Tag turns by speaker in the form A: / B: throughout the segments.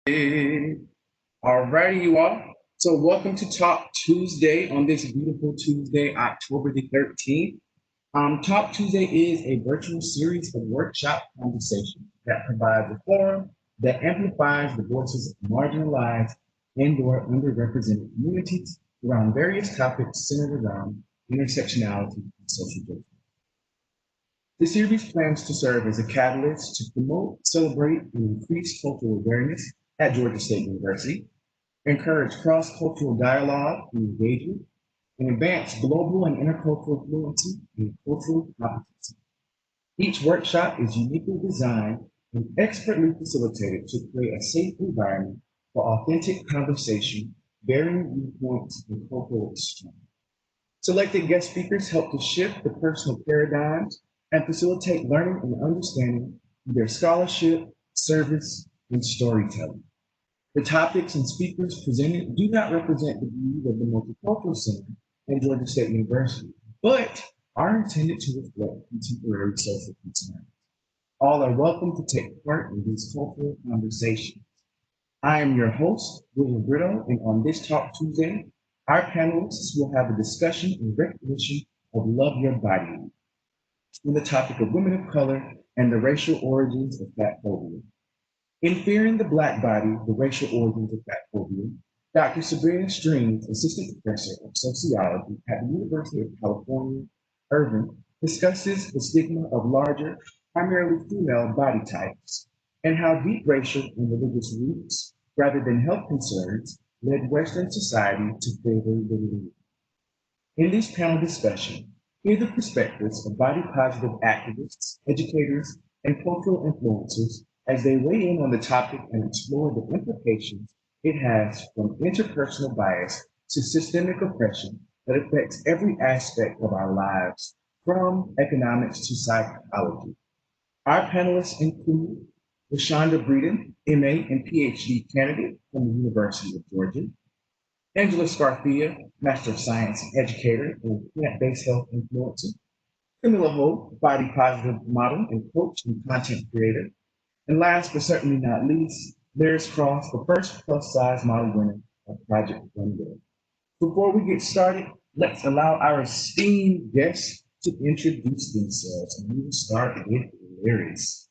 A: Alrighty, you all. So welcome to Talk Tuesday on this beautiful Tuesday, October the 13th. Talk Tuesday is a virtual series of workshop conversations that provides a forum that amplifies the voices of marginalized and/or underrepresented communities around various topics centered around intersectionality and social justice. The series plans to serve as a catalyst to promote, celebrate, and increase cultural awareness at Georgia State University, encourage cross-cultural dialogue and engagement, and advance global and intercultural fluency and cultural competency. Each workshop is uniquely designed and expertly facilitated to create a safe environment for authentic conversation, varying viewpoints, and cultural exchange. Selected guest speakers help to shift the personal paradigms and facilitate learning and understanding through their scholarship, service, and storytelling. The topics and speakers presented do not represent the views of the Multicultural Center at Georgia State University, but are intended to reflect contemporary social concerns. All are welcome to take part in these cultural conversations. I am your host, William Brito, and on this Talk Tuesday, our panelists will have a discussion in recognition of Love Your Body on the topic of women of color and the racial origins of fatphobia. In Fearing the Black Body, the Racial Origins of Fatphobia, Dr. Sabrina Strings, Assistant Professor of Sociology at the University of California, Irvine, discusses the stigma of larger, primarily female body types and how deep racial and religious roots, rather than health concerns, led Western society to favor the lead. In this panel discussion, hear the perspectives of body-positive activists, educators, and cultural influencers as they weigh in on the topic and explore the implications it has from interpersonal bias to systemic oppression that affects every aspect of our lives, from economics to psychology. Our panelists include Reshonda Breeden, MA and PhD candidate from the University of Georgia, Angela Scarfia, Master of Science educator and plant-based health influencer, Camilla Ho, body positive model and coach and content creator, and last but certainly not least, Lyris Cross, the first plus-size model winner of Project Runway. Before we get started, let's allow our esteemed guests to introduce themselves, and we will start with Lyris.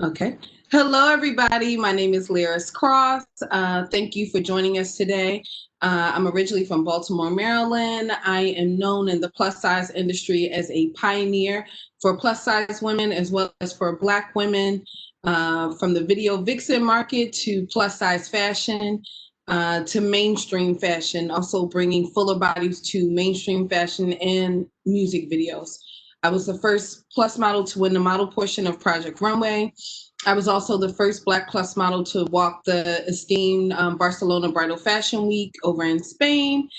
B: Okay. Hello, everybody. My name is Lyris Cross. Thank you for joining us today. I'm originally from Baltimore, Maryland. I am known in the plus size industry as a pioneer for plus size women as well as for Black women, from the video vixen market to plus size fashion to mainstream fashion, also bringing fuller bodies to mainstream fashion and music videos. I was the first plus model to win the model portion of Project Runway. I was also the first Black plus model to walk the esteemed Barcelona Bridal Fashion Week over in Spain,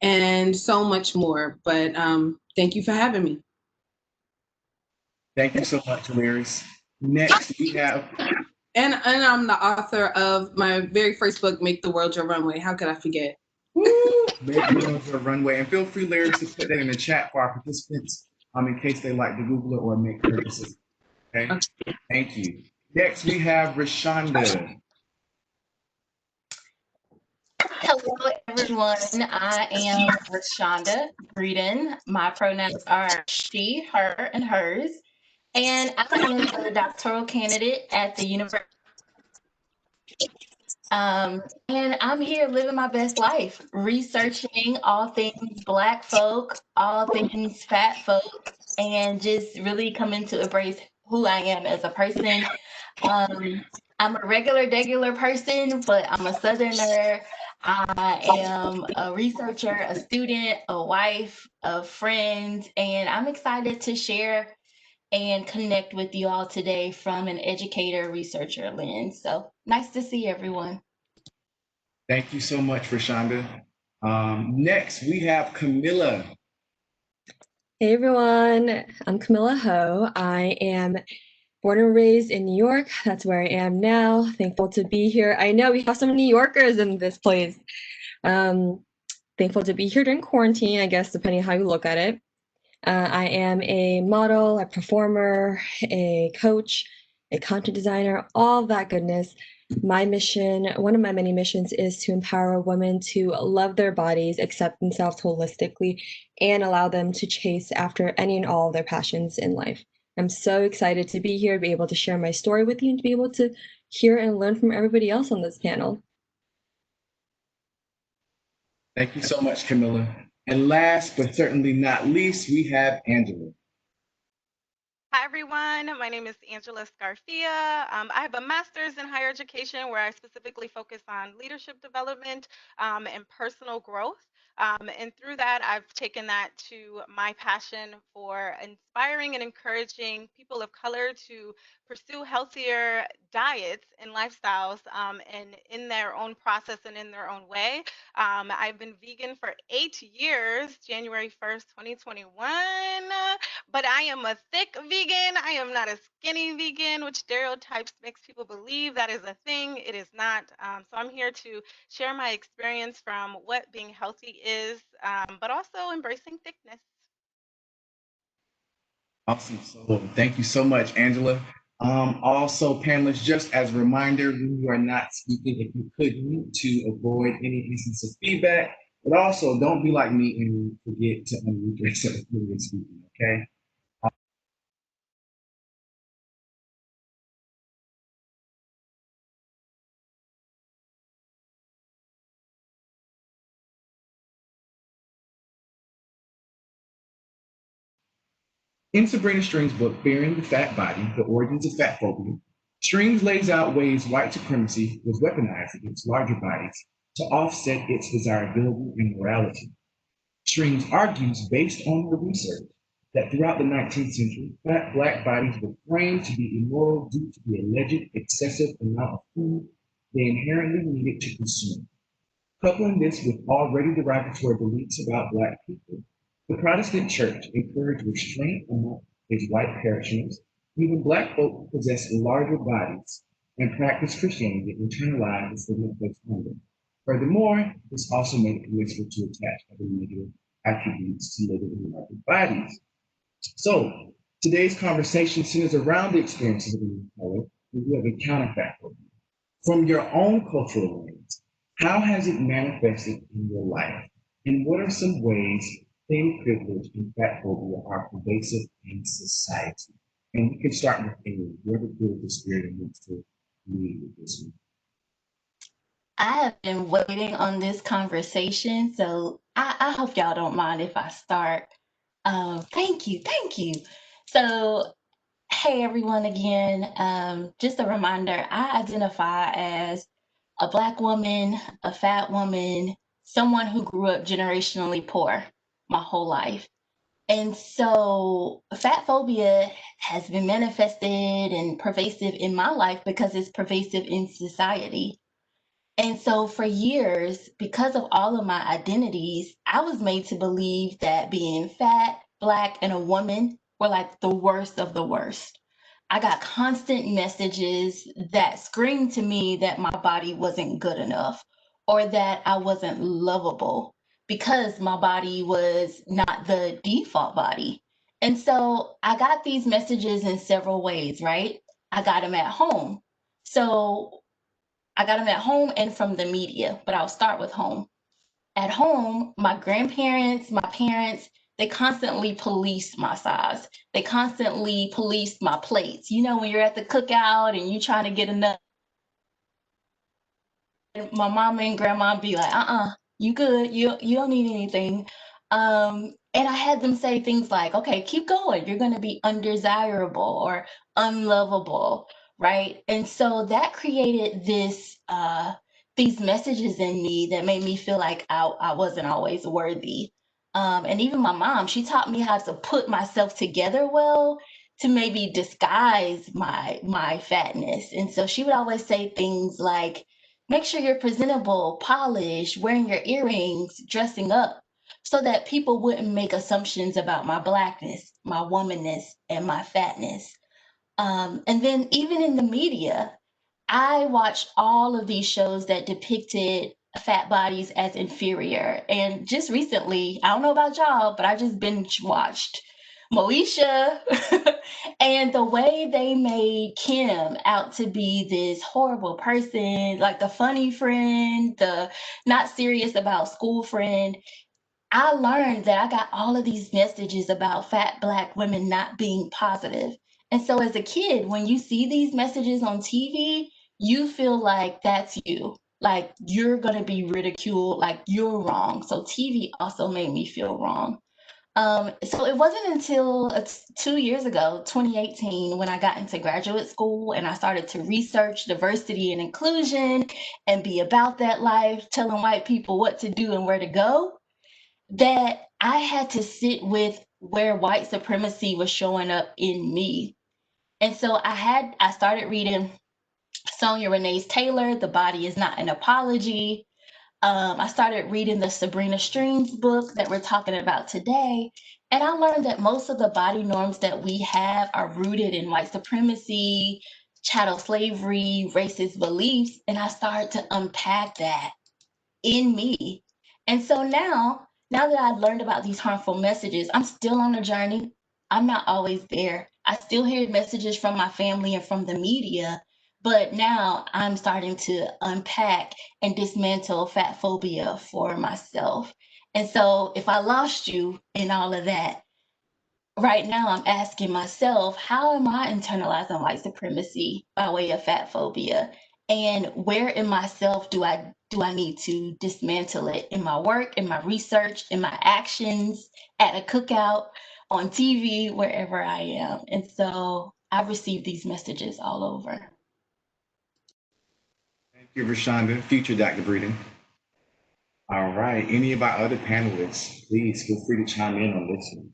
B: and so much more. But thank you for having me.
A: Thank you so much, Lyris. Next, we have...
B: And I'm the author of my very first book, Make the World Your Runway. How could I forget?
A: Woo! Make the World Your Runway. And feel free, Lyris, to put that in the chat for our participants in case they like to Google it or make purchases. Okay? Thank you. Next, we have Reshonda.
C: Hello, everyone. I am Reshonda Breeden. My pronouns are she, her, and hers. And I am a doctoral candidate at the university. And I'm here living my best life, researching all things Black folk, all things fat folk, and just really coming to embrace who I am as a person. I'm a regular person, but I'm a Southerner. I am a researcher, a student, a wife, a friend, and I'm excited to share and connect with you all today from an educator, researcher lens. So nice to see everyone.
A: Thank you so much, Reshonda. Next, we have Camilla.
D: Hey everyone, I'm Camilla Ho. I am born and raised in New York. That's where I am now. Thankful to be here. I know we have some New Yorkers in this place. Thankful to be here during quarantine, I guess, depending on how you look at it. I am a model, a performer, a coach, a content designer, all that goodness. My mission, one of my many missions, is to empower women to love their bodies, accept themselves holistically, and allow them to chase after any and all of their passions in life. I'm so excited to be here, be able to share my story with you, and to be able to hear and learn from everybody else on this panel.
A: Thank you so much, Camilla. And last but certainly not least, we have Angela.
E: Hi, everyone. My name is Angela Scarfia. I have a master's in higher education where I specifically focus on leadership development and personal growth. And through that, I've taken that to my passion for inspiring and encouraging people of color to pursue healthier diets and lifestyles and in their own process and in their own way. I've been vegan for 8 years, January 1st, 2021. But I am a thick vegan. I am not a skinny vegan, which stereotypes makes people believe that is a thing. It is not. So I'm here to share my experience from what being healthy is, but also embracing thickness.
A: Awesome. So thank you so much, Angela. Also, panelists, just as a reminder, when you are not speaking, if you could mute to avoid any instance of feedback, but also don't be like me and forget to unmute yourself when you're speaking, okay? In Sabrina Strings' book, Fearing the Fat Body, The Origins of Fatphobia, Strings lays out ways white supremacy was weaponized against larger bodies to offset its desirability and morality. Strings argues, based on her research, that throughout the 19th century, fat Black bodies were framed to be immoral due to the alleged excessive amount of food they inherently needed to consume. Coupling this with already derogatory beliefs about Black people, the Protestant Church encouraged restraint among its white parishioners. Even Black folk who possessed larger bodies and practiced Christianity internalized the stigma placed on them. Furthermore, this also made it permissible to attach other negative attributes to living in larger bodies. So, today's conversation centers around the experiences of women of color who have encountered fatphobia. From your own cultural lens, how has it manifested in your life? And what are some ways thin privilege and fatphobia are pervasive in society? And we can start with Amy, whoever feels the spirit and wants to lead with this one.
C: I have been waiting on this conversation, so I hope y'all don't mind if I start. Thank you, thank you. So, hey everyone again. Just a reminder, I identify as a Black woman, a fat woman, someone who grew up generationally poor my whole life. And so fat phobia has been manifested and pervasive in my life because it's pervasive in society. And so for years, because of all of my identities, I was made to believe that being fat, Black, and a woman were like the worst of the worst. I got constant messages that screamed to me that my body wasn't good enough or that I wasn't lovable because my body was not the default body. And so I got these messages in several ways, right? I got them at home. So I got them at home and from the media, but I'll start with home. At home, my grandparents, my parents, they constantly policed my size. They constantly policed my plates. You know, when you're at the cookout and you trying to get enough, my mama and grandma be like, you good. You don't need anything. And I had them say things like, okay, keep going. You're going to be undesirable or unlovable, right? And so that created these messages in me that made me feel like I wasn't always worthy. And even my mom, she taught me how to put myself together well to maybe disguise my fatness. And so she would always say things like, make sure you're presentable, polished, wearing your earrings, dressing up, so that people wouldn't make assumptions about my Blackness, my womanness, and my fatness. And then even in the media, I watched all of these shows that depicted fat bodies as inferior. And just recently, I don't know about y'all, but I just binge watched Moesha. And the way they made Kim out to be this horrible person, like the funny friend, the not serious about school friend, I learned that I got all of these messages about fat Black women not being positive. And so as a kid, when you see these messages on TV, you feel like that's you. Like you're going to be ridiculed, like you're wrong. So TV also made me feel wrong. So it wasn't until 2 years ago, 2018, when I got into graduate school and I started to research diversity and inclusion and be about that life, telling white people what to do and where to go, that I had to sit with where white supremacy was showing up in me. And so I started reading Sonia Renee's Taylor, The Body is Not an Apology. I started reading the Sabrina Strings book that we're talking about today. And I learned that most of the body norms that we have are rooted in white supremacy, chattel slavery, racist beliefs. And I started to unpack that in me. And so now that I've learned about these harmful messages, I'm still on the journey. I'm not always there. I still hear messages from my family and from the media, but now I'm starting to unpack and dismantle fat phobia for myself. And so if I lost you in all of that, right now I'm asking myself, how am I internalizing white supremacy by way of fat phobia? And where in myself do I need to dismantle it, in my work, in my research, in my actions, at a cookout, on TV, wherever I am? And so I've received these messages all over.
A: Thank you, Reshonda. Future Dr. Breeden. All right. Any of our other panelists, please feel free to chime in on this one.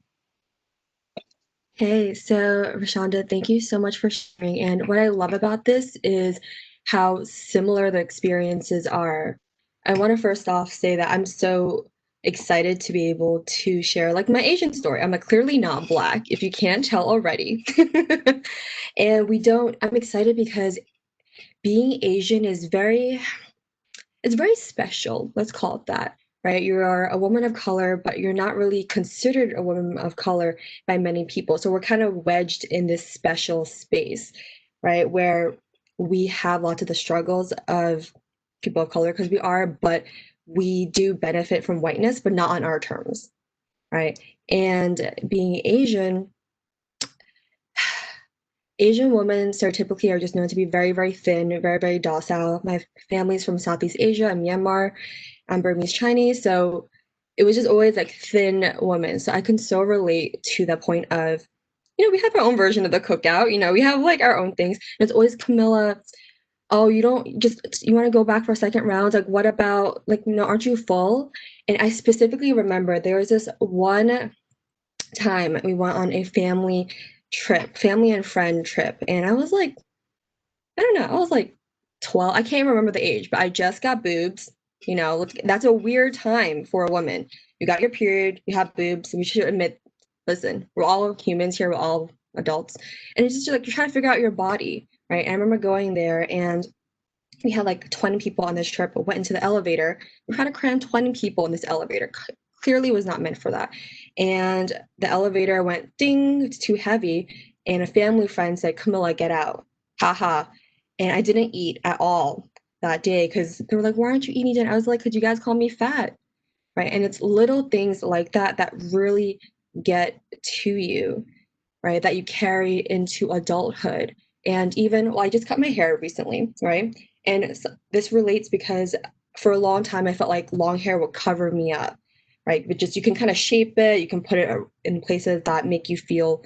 D: Hey, so Reshonda, thank you so much for sharing. And what I love about this is how similar the experiences are. I want to first off say that I'm so excited to be able to share like my Asian story. I'm like clearly not Black, if you can't tell already. And I'm excited because being Asian is it's very special. Let's call it that, right? You are a woman of color, but you're not really considered a woman of color by many people. So we're kind of wedged in this special space, right? Where we have lots of the struggles of people of color because we are, but we do benefit from whiteness, but not on our terms, right? And being Asian women stereotypically are just known to be very, very thin, very, very docile. My family's from Southeast Asia and Myanmar. I'm Burmese Chinese, so it was just always like thin women. So I can so relate to the point of, we have our own version of the cookout. We have like our own things. And it's always Camilla. Oh, you want to go back for a second round? Like, what about like, aren't you full? And I specifically remember there was this one time we went on a family and friend trip, and I was like, I don't know, I was like 12. I can't remember the age, but I just got boobs. That's a weird time for a woman. You got your period, you have boobs, and we should admit, listen, we're all humans here, we're all adults, and it's just like you're trying to figure out your body, right? And I remember going there, and we had like 20 people on this trip. We went into the elevator. We're trying to cram 20 people in this elevator. Clearly was not meant for that. And the elevator went ding, it's too heavy. And a family friend said, Camilla, get out. Haha. And I didn't eat at all that day because they were like, why aren't you eating dinner? I was like, could you guys call me fat? Right. And it's little things like that that really get to you, right? That you carry into adulthood. And even, well, I just cut my hair recently, right? And this relates because for a long time, I felt like long hair would cover me up, right? But just you can kind of shape it, you can put it in places that make you feel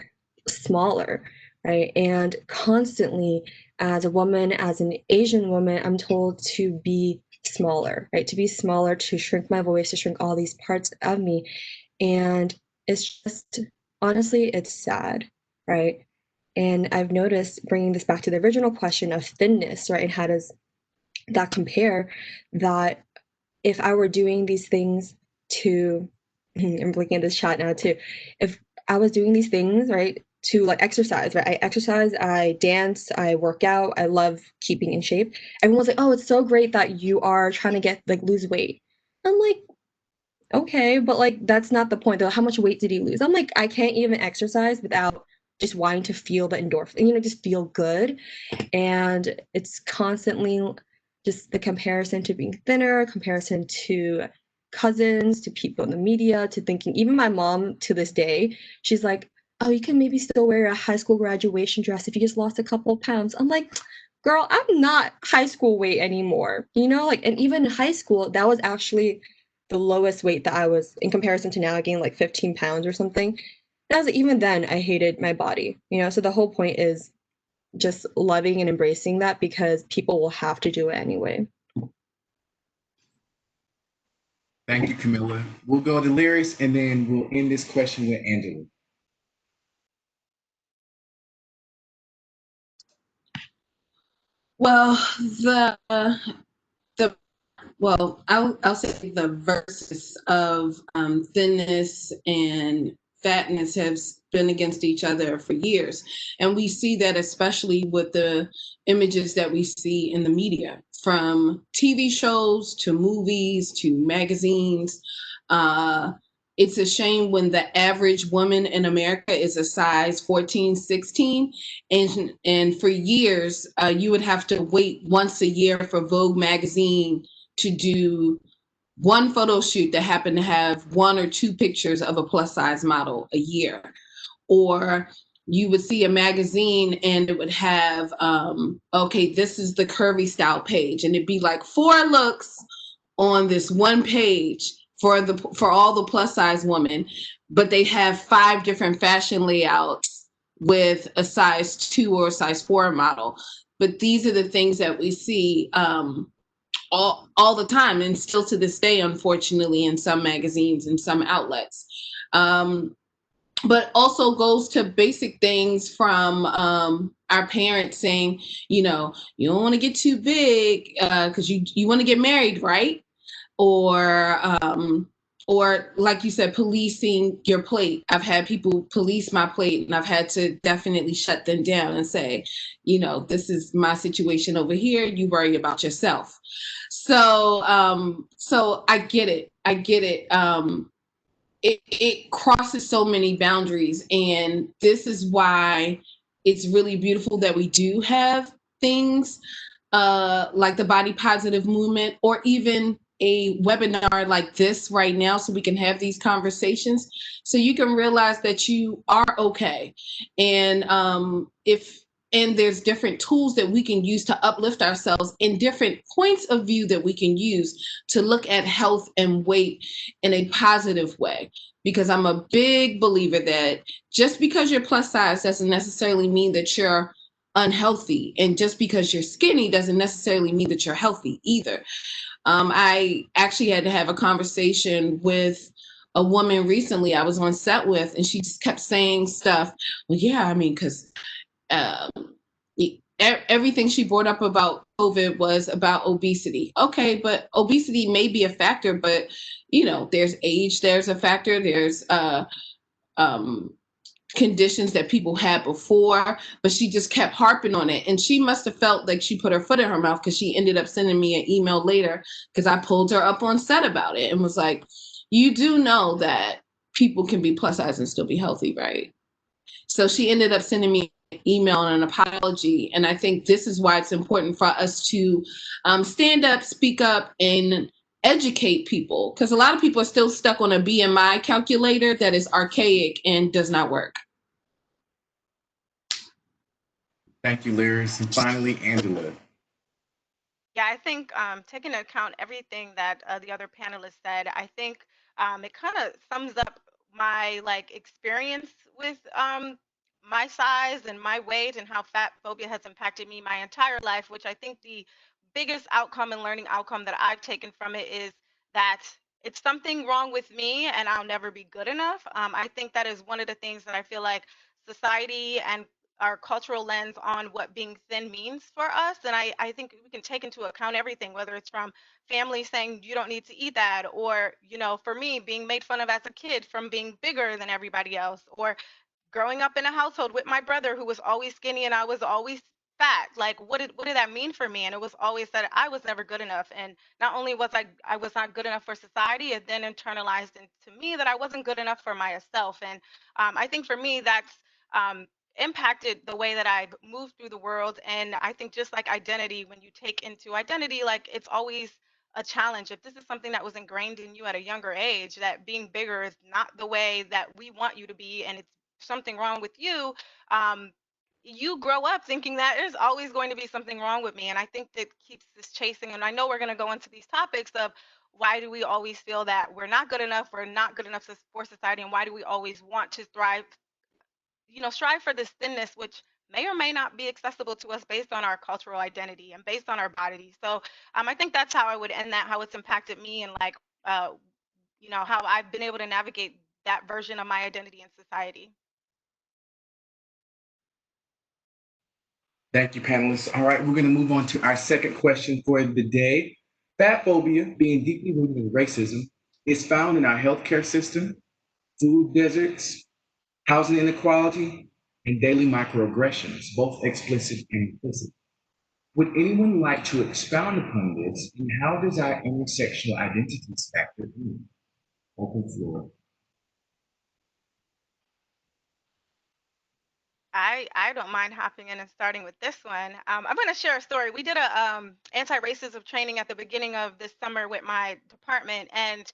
D: smaller, right? And constantly, as a woman, as an Asian woman, I'm told to be smaller, right? To be smaller, to shrink my voice, to shrink all these parts of me. And it's just, honestly, it's sad, right? And I've noticed, bringing this back to the original question of thinness, right? And how does that compare? That if I were doing these things to, I'm looking at this chat now too, if I was doing these things, right, to like exercise, right? I exercise, I dance, I work out, I love keeping in shape. Everyone's like, oh, it's so great that you are trying to lose weight. I'm like, okay, but like that's not the point though. How much weight did he lose? I'm like, I can't even exercise without just wanting to feel the endorphin, just feel good. And it's constantly just the comparison to being thinner, comparison to cousins, to people in the media, to thinking, even my mom to this day, she's like, oh, you can maybe still wear a high school graduation dress if you just lost a couple of pounds. I'm like, girl, I'm not high school weight anymore. And even in high school, that was actually the lowest weight that I was in comparison to now. I gained like 15 pounds or something. And I was like, even then, I hated my body. So the whole point is just loving and embracing that, because people will have to do it anyway.
A: Thank you, Camilla. We'll go to Lyris, and then we'll end this question with Angela.
B: Well, I'll say the versus of thinness and fatness has been against each other for years. And we see that especially with the images that we see in the media, from TV shows to movies to magazines. It's a shame when the average woman in America is a size 14, 16. And for years, you would have to wait once a year for Vogue magazine to do one photo shoot that happened to have one or two pictures of a plus size model a year. Or you would see a magazine and it would have, okay, this is the curvy style page. And it'd be like 4 looks on this one page for all the plus size women, but they have 5 different fashion layouts with a size 2 or a size 4 model. But these are the things that we see all the time, and still to this day, unfortunately, in some magazines and some outlets. But also goes to basic things from our parents saying, you don't want to get too big because you want to get married, right? Or like you said, policing your plate. I've had people police my plate, and I've had to definitely shut them down and say, this is my situation over here. You worry about yourself. So I get it. It crosses so many boundaries, and this is why it's really beautiful that we do have things like the body positive movement, or even a webinar like this right now, so we can have these conversations, so you can realize that you are okay. And there's different tools that we can use to uplift ourselves, and different points of view that we can use to look at health and weight in a positive way. Because I'm a big believer that just because you're plus size doesn't necessarily mean that you're unhealthy, and just because you're skinny doesn't necessarily mean that you're healthy either. I actually had to have a conversation with a woman recently I was on set with, and she just kept saying stuff. Well, yeah, I mean, because everything she brought up about COVID was about obesity. Okay, but obesity may be a factor, but there's age, there's a factor, there's conditions that people had before, but she just kept harping on it. And she must have felt like she put her foot in her mouth, because she ended up sending me an email later, because I pulled her up on set about it and was like, you do know that people can be plus size and still be healthy, right? So she ended up sending me an email and an apology. And I think this is why it's important for us to stand up, speak up, and educate people, because a lot of people are still stuck on a BMI calculator that is archaic and does not work.
A: Thank you, Lyris. And finally, Angela.
E: Yeah, I think taking into account everything that the other panelists said, I think it kind of sums up my experience with my size and my weight, and how fat phobia has impacted me my entire life. Which I think the biggest outcome and learning outcome that I've taken from it is that it's something wrong with me, and I'll never be good enough. I think that is one of the things that I feel like society and our cultural lens on what being thin means for us. And I think we can take into account everything, whether it's from family saying you don't need to eat that, or, for me, being made fun of as a kid from being bigger than everybody else, or growing up in a household with my brother who was always skinny and I was always fat. Like, what did that mean for me? And it was always that I was never good enough. And not only was I was not good enough for society, it then internalized into me that I wasn't good enough for myself. And I think for me, that's um, impacted the way that I've moved through the world. And I think just like identity, when you take into identity, like it's always a challenge. If this is something that was ingrained in you at a younger age, that being bigger is not the way that we want you to be, and it's something wrong with you, um, you grow up thinking that there's always going to be something wrong with me. And I think that keeps this chasing. And I know we're going to go into these topics of why do we always feel that we're not good enough for society, and why do we always want to thrive, strive for this thinness, which may or may not be accessible to us based on our cultural identity and based on our body. So I think that's how I would end that, how it's impacted me, and like, uh, how I've been able to navigate that version of my identity in society.
A: Thank you, panelists. All right, we're going to move on to our second question for the day. Fatphobia, being deeply rooted in racism, is found in our healthcare system, food deserts, housing inequality, and daily microaggressions, both explicit and implicit. Would anyone like to expound upon this, and how does our intersectional identities factor in? Open floor.
E: I don't mind hopping in and starting with this one. I'm going to share a story. We did a anti-racism training at the beginning of this summer with my department, and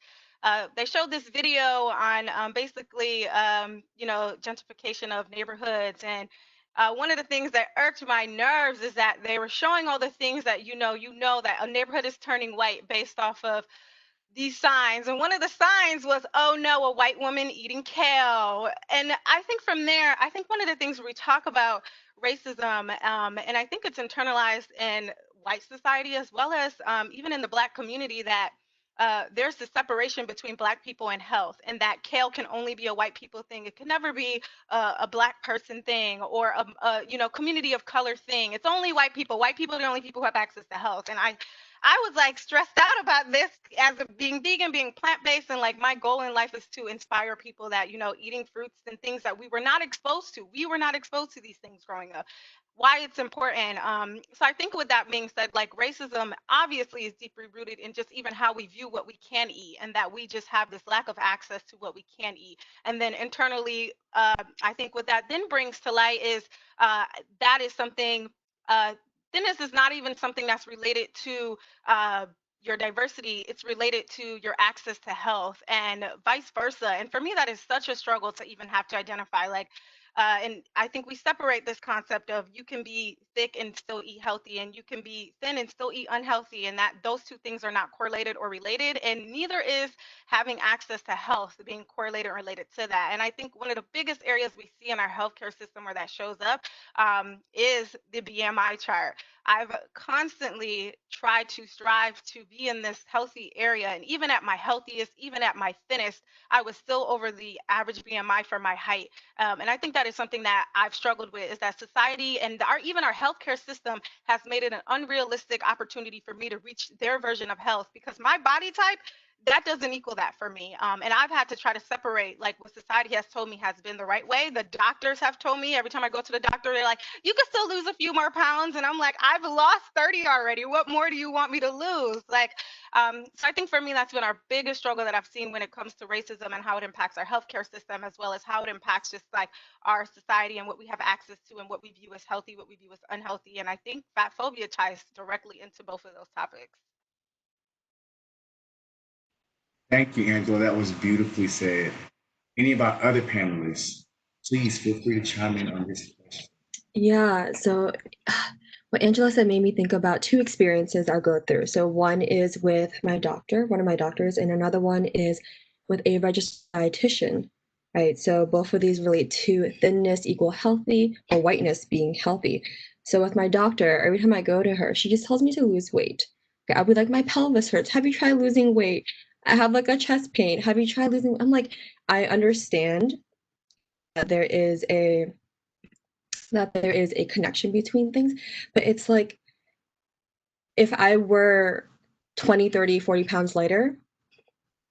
E: they showed this video on basically, gentrification of neighborhoods. And one of the things that irked my nerves is that they were showing all the things that you know that a neighborhood is turning white based off of these signs. And one of the signs was, "Oh no, a white woman eating kale." And I think from there, I think one of the things we talk about racism, and I think it's internalized in white society as well as even in the Black community, that there's the separation between Black people and health, and that kale can only be a white people thing. It can never be a Black person thing, or a community of color thing. It's only white people. White people are the only people who have access to health. And I was like stressed out about this as being vegan, being plant based, and like my goal in life is to inspire people that, eating fruits and things that we were not exposed to. We were not exposed to these things growing up. Why it's important. So I think with that being said, like racism obviously is deeply rooted in just even how we view what we can eat, and that we just have this lack of access to what we can eat. And then internally, I think what that then brings to light is that is something. Thinness is not even something that's related to uh, your diversity. It's related to your access to health and vice versa. And for me, that is such a struggle to even have to identify. Like, and I think we separate this concept of you can be thick and still eat healthy, and you can be thin and still eat unhealthy, and that those two things are not correlated or related. And neither is having access to health being correlated or related to that. And I think one of the biggest areas we see in our healthcare system where that shows up is the BMI chart. I've constantly tried to strive to be in this healthy area. And even at my healthiest, even at my thinnest, I was still over the average BMI for my height. And I think that is something that I've struggled with, is that society and even our healthcare system has made it an unrealistic opportunity for me to reach their version of health, because my body type, that doesn't equal that for me. And I've had to try to separate like what society has told me has been the right way. The doctors have told me every time I go to the doctor, they're like, you can still lose a few more pounds. And I'm like, I've lost 30 already. What more do you want me to lose? Like, so I think for me, that's been our biggest struggle that I've seen when it comes to racism and how it impacts our healthcare system, as well as how it impacts just like our society and what we have access to and what we view as healthy, what we view as unhealthy. And I think fat phobia ties directly into both of those topics.
A: Thank you, Angela. That was beautifully said. Any of our other panelists, please feel free to chime in on this question.
D: Yeah, so what Angela said made me think about two experiences I go through. So one is with my doctor, one of my doctors, and another one is with a registered dietitian, right? So both of these relate to thinness equal healthy or whiteness being healthy. So with my doctor, every time I go to her, she just tells me to lose weight. Okay, I'll be like, my pelvis hurts. Have you tried losing weight? I have like a chest pain. Have you tried losing? I'm like, I understand that there is a connection between things, but it's like if I were 20, 30, 40 pounds lighter,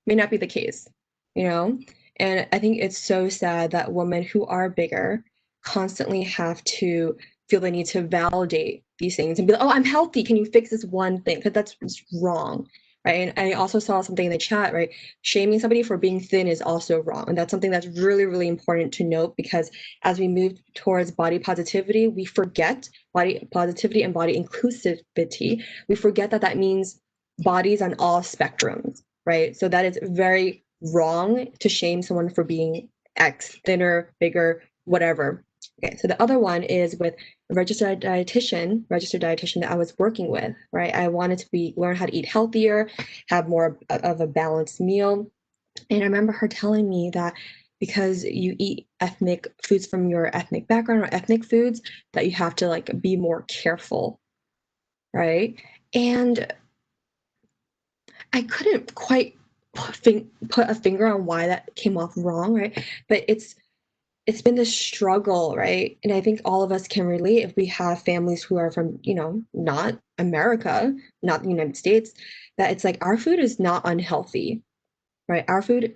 D: may not be the case, you know? And I think it's so sad that women who are bigger constantly have to feel the need to validate these things and be like, oh, I'm healthy. Can you fix this one thing? Because that's just wrong, right? And I also saw something in the chat, right? Shaming somebody for being thin is also wrong. And that's something that's really, really important to note, because as we move towards body positivity, we forget body positivity and body inclusivity. We forget that that means bodies on all spectrums, right? So that is very wrong to shame someone for being X, thinner, bigger, whatever. Okay, so the other one is with a registered dietitian that I was working with, right? I wanted to learn how to eat healthier, have more of a balanced meal. And I remember her telling me that because you eat ethnic foods from your ethnic background or ethnic foods, that you have to like be more careful, right? And I couldn't quite put a finger on why that came off wrong, right? But it's been this struggle, right? And I think all of us can relate if we have families who are from, not America, not the United States, that it's like our food is not unhealthy, right? Our food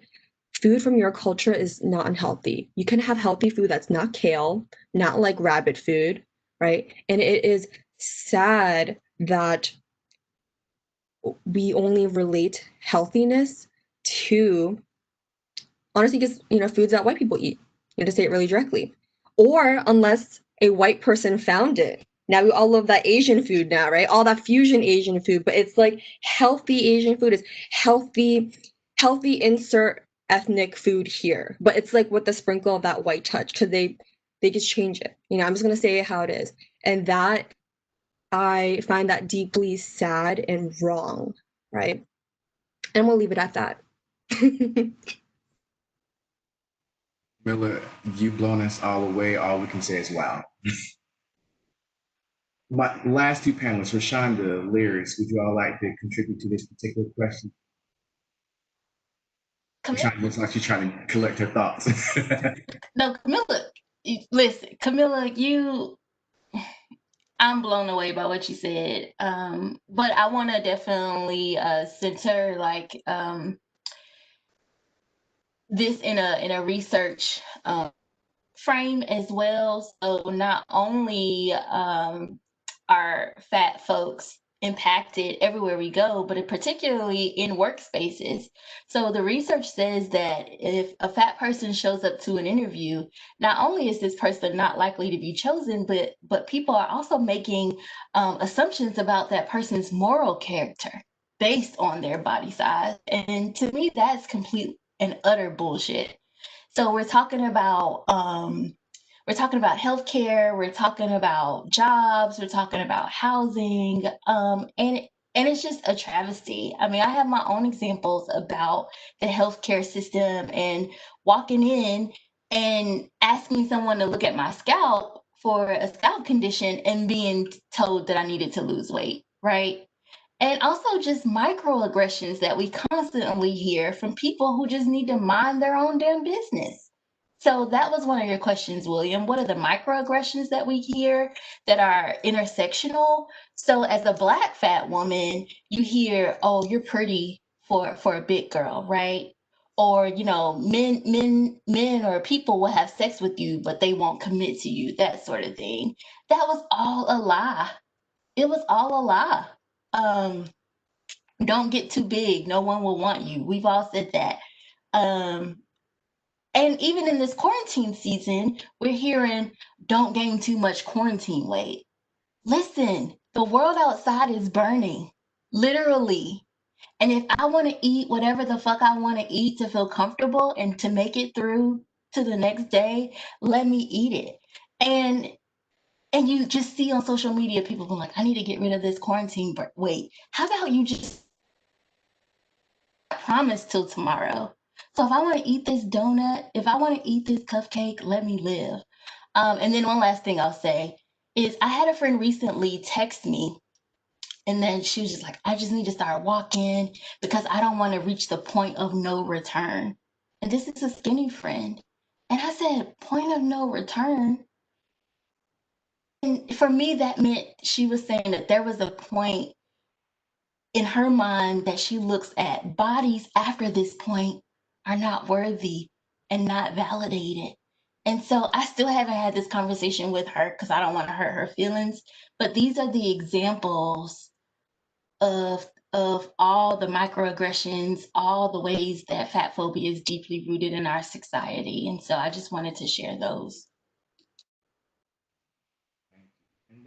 D: from your culture is not unhealthy. You can have healthy food that's not kale, not like rabbit food, right? And it is sad that we only relate healthiness to, honestly, just foods that white people eat. To say it really directly, or unless a white person found it. Now we all love that Asian food now, right? All that fusion Asian food, but it's like healthy Asian food is healthy insert ethnic food here, but it's like with the sprinkle of that white touch, because they just change it. I'm just gonna say it how it is, and that I find that deeply sad and wrong, right? And we'll leave it at that.
A: Miller, you've blown us all away. All we can say is wow. My last two panelists, Reshonda, Lyris, would you all like to contribute to this particular question? Reshonda looks like she's trying to collect her thoughts.
C: No, Camilla, listen, Camilla, I'm blown away by what you said. But I want to definitely center this in a research frame as well. So not only are fat folks impacted everywhere we go, but particularly in workspaces. So the research says that if a fat person shows up to an interview, not only is this person not likely to be chosen, but people are also making assumptions about that person's moral character based on their body size. And to me, that's complete and utter bullshit. So we're talking about healthcare, we're talking about jobs, we're talking about housing, and it's just a travesty. I mean, I have my own examples about the healthcare system and walking in and asking someone to look at my scalp for a scalp condition and being told that I needed to lose weight, right? And also just microaggressions that we constantly hear from people who just need to mind their own damn business. So that was one of your questions, William. What are the microaggressions that we hear that are intersectional? So as a Black fat woman, you hear, "Oh, you're pretty for a big girl," right? Or, men or people will have sex with you, but they won't commit to you, that sort of thing. That was all a lie. It was all a lie. Um, don't get too big. No one will want you. We've all said that. Um, and even in this quarantine season, we're hearing don't gain too much quarantine weight. Listen, the world outside is burning, literally. And if I want to eat whatever the fuck I want to eat to feel comfortable and to make it through to the next day, let me eat it. And you just see on social media people being like, I need to get rid of this quarantine weight. How about you just promise till tomorrow? So if I want to eat this donut, if I want to eat this cupcake, let me live. And then one last thing I'll say is I had a friend recently text me, and then she was just like, I just need to start walking because I don't want to reach the point of no return. And this is a skinny friend. And I said, point of no return? And for me, that meant she was saying that there was a point in her mind that she looks at bodies after this point are not worthy and not validated. And so I still haven't had this conversation with her because I don't want to hurt her feelings. But these are the examples of all the microaggressions, all the ways that fat phobia is deeply rooted in our society. And so I just wanted to share those.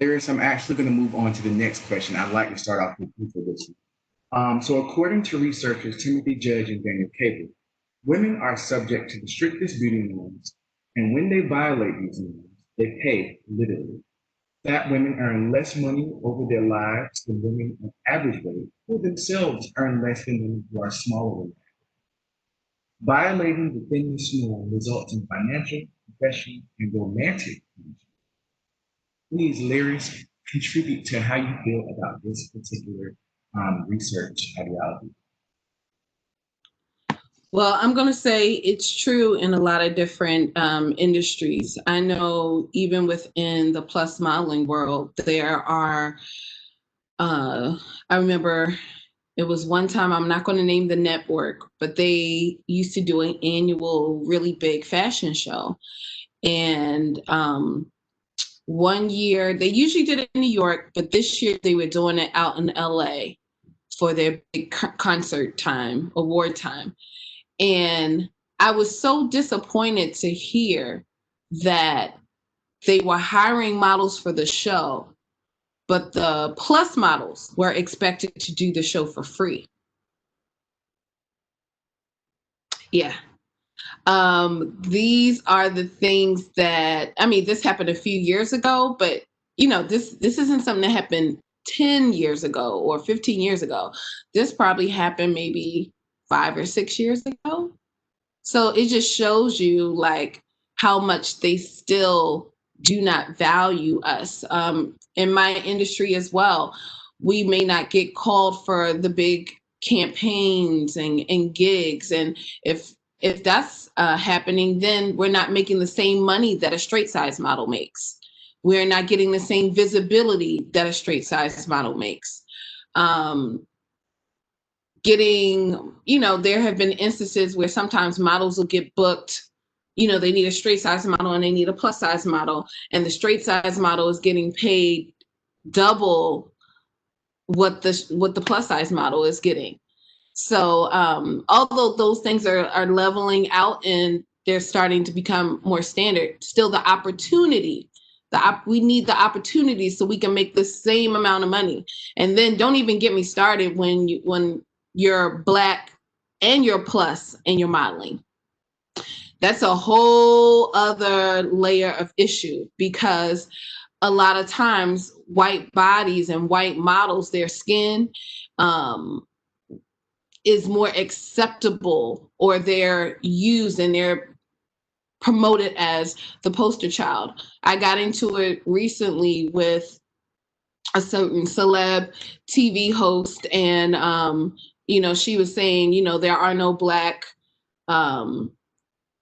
A: Lyris, I'm actually going to move on to the next question. I'd like to start off with you for this one. So according to researchers Timothy Judge and Daniel Cable, women are subject to the strictest beauty norms, and when they violate these norms, they pay literally. Fat women earn less money over their lives than women of average weight, who themselves earn less than women who are smaller than that. Violating the thinness norm results in financial, professional, and romantic punishment. Please, Lyris, contribute to how you feel about this particular research ideology.
B: Well, I'm going to say it's true in a lot of different industries. I know even within the plus modeling world, there are, I remember it was one time, I'm not going to name the network, but they used to do an annual really big fashion show. And one year, they usually did it in New York, but this year they were doing it out in LA for their big concert time, award time. And I was so disappointed to hear that they were hiring models for the show, but the plus models were expected to do the show for free. Yeah. These are the things that, I mean, this happened a few years ago, but you know, this isn't something that happened 10 years ago or 15 years ago. This probably happened maybe 5 or 6 years ago. So it just shows you like how much they still do not value us. In my industry as well, we may not get called for the big campaigns and gigs. And if that's happening, then we're not making the same money that a straight size model makes. We're not getting the same visibility that a straight size model makes. Getting, you know, there have been instances where sometimes models will get booked, you know, they need a straight size model and they need a plus size model, and the straight size model is getting paid double what the plus size model is getting. So although those things are leveling out and they're starting to become more standard, still the opportunity, we need the opportunity so we can make the same amount of money. And then don't even get me started when you're Black and you're plus and you're modeling. That's a whole other layer of issue, because a lot of times white bodies and white models, their skin is more acceptable, or they're used and they're promoted as the poster child. I got into it recently with a certain celeb TV host, and you know, she was saying, you know, there are no Black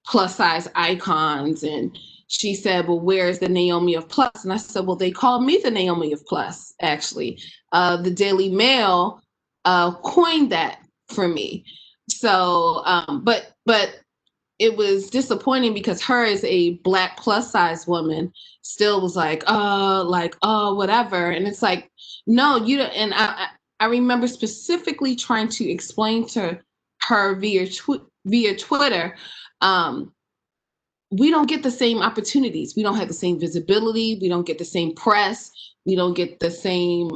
B: plus size icons, and she said, well, where's the Naomi of plus? And I said, well, they called me the Naomi of plus, actually. The Daily Mail coined that for me. So but it was disappointing because her as a Black plus size woman still was like whatever. And it's like, no, you don't. And I remember specifically trying to explain to her via Twitter, we don't get the same opportunities. We don't have the same visibility. We don't get the same press. We don't get the same,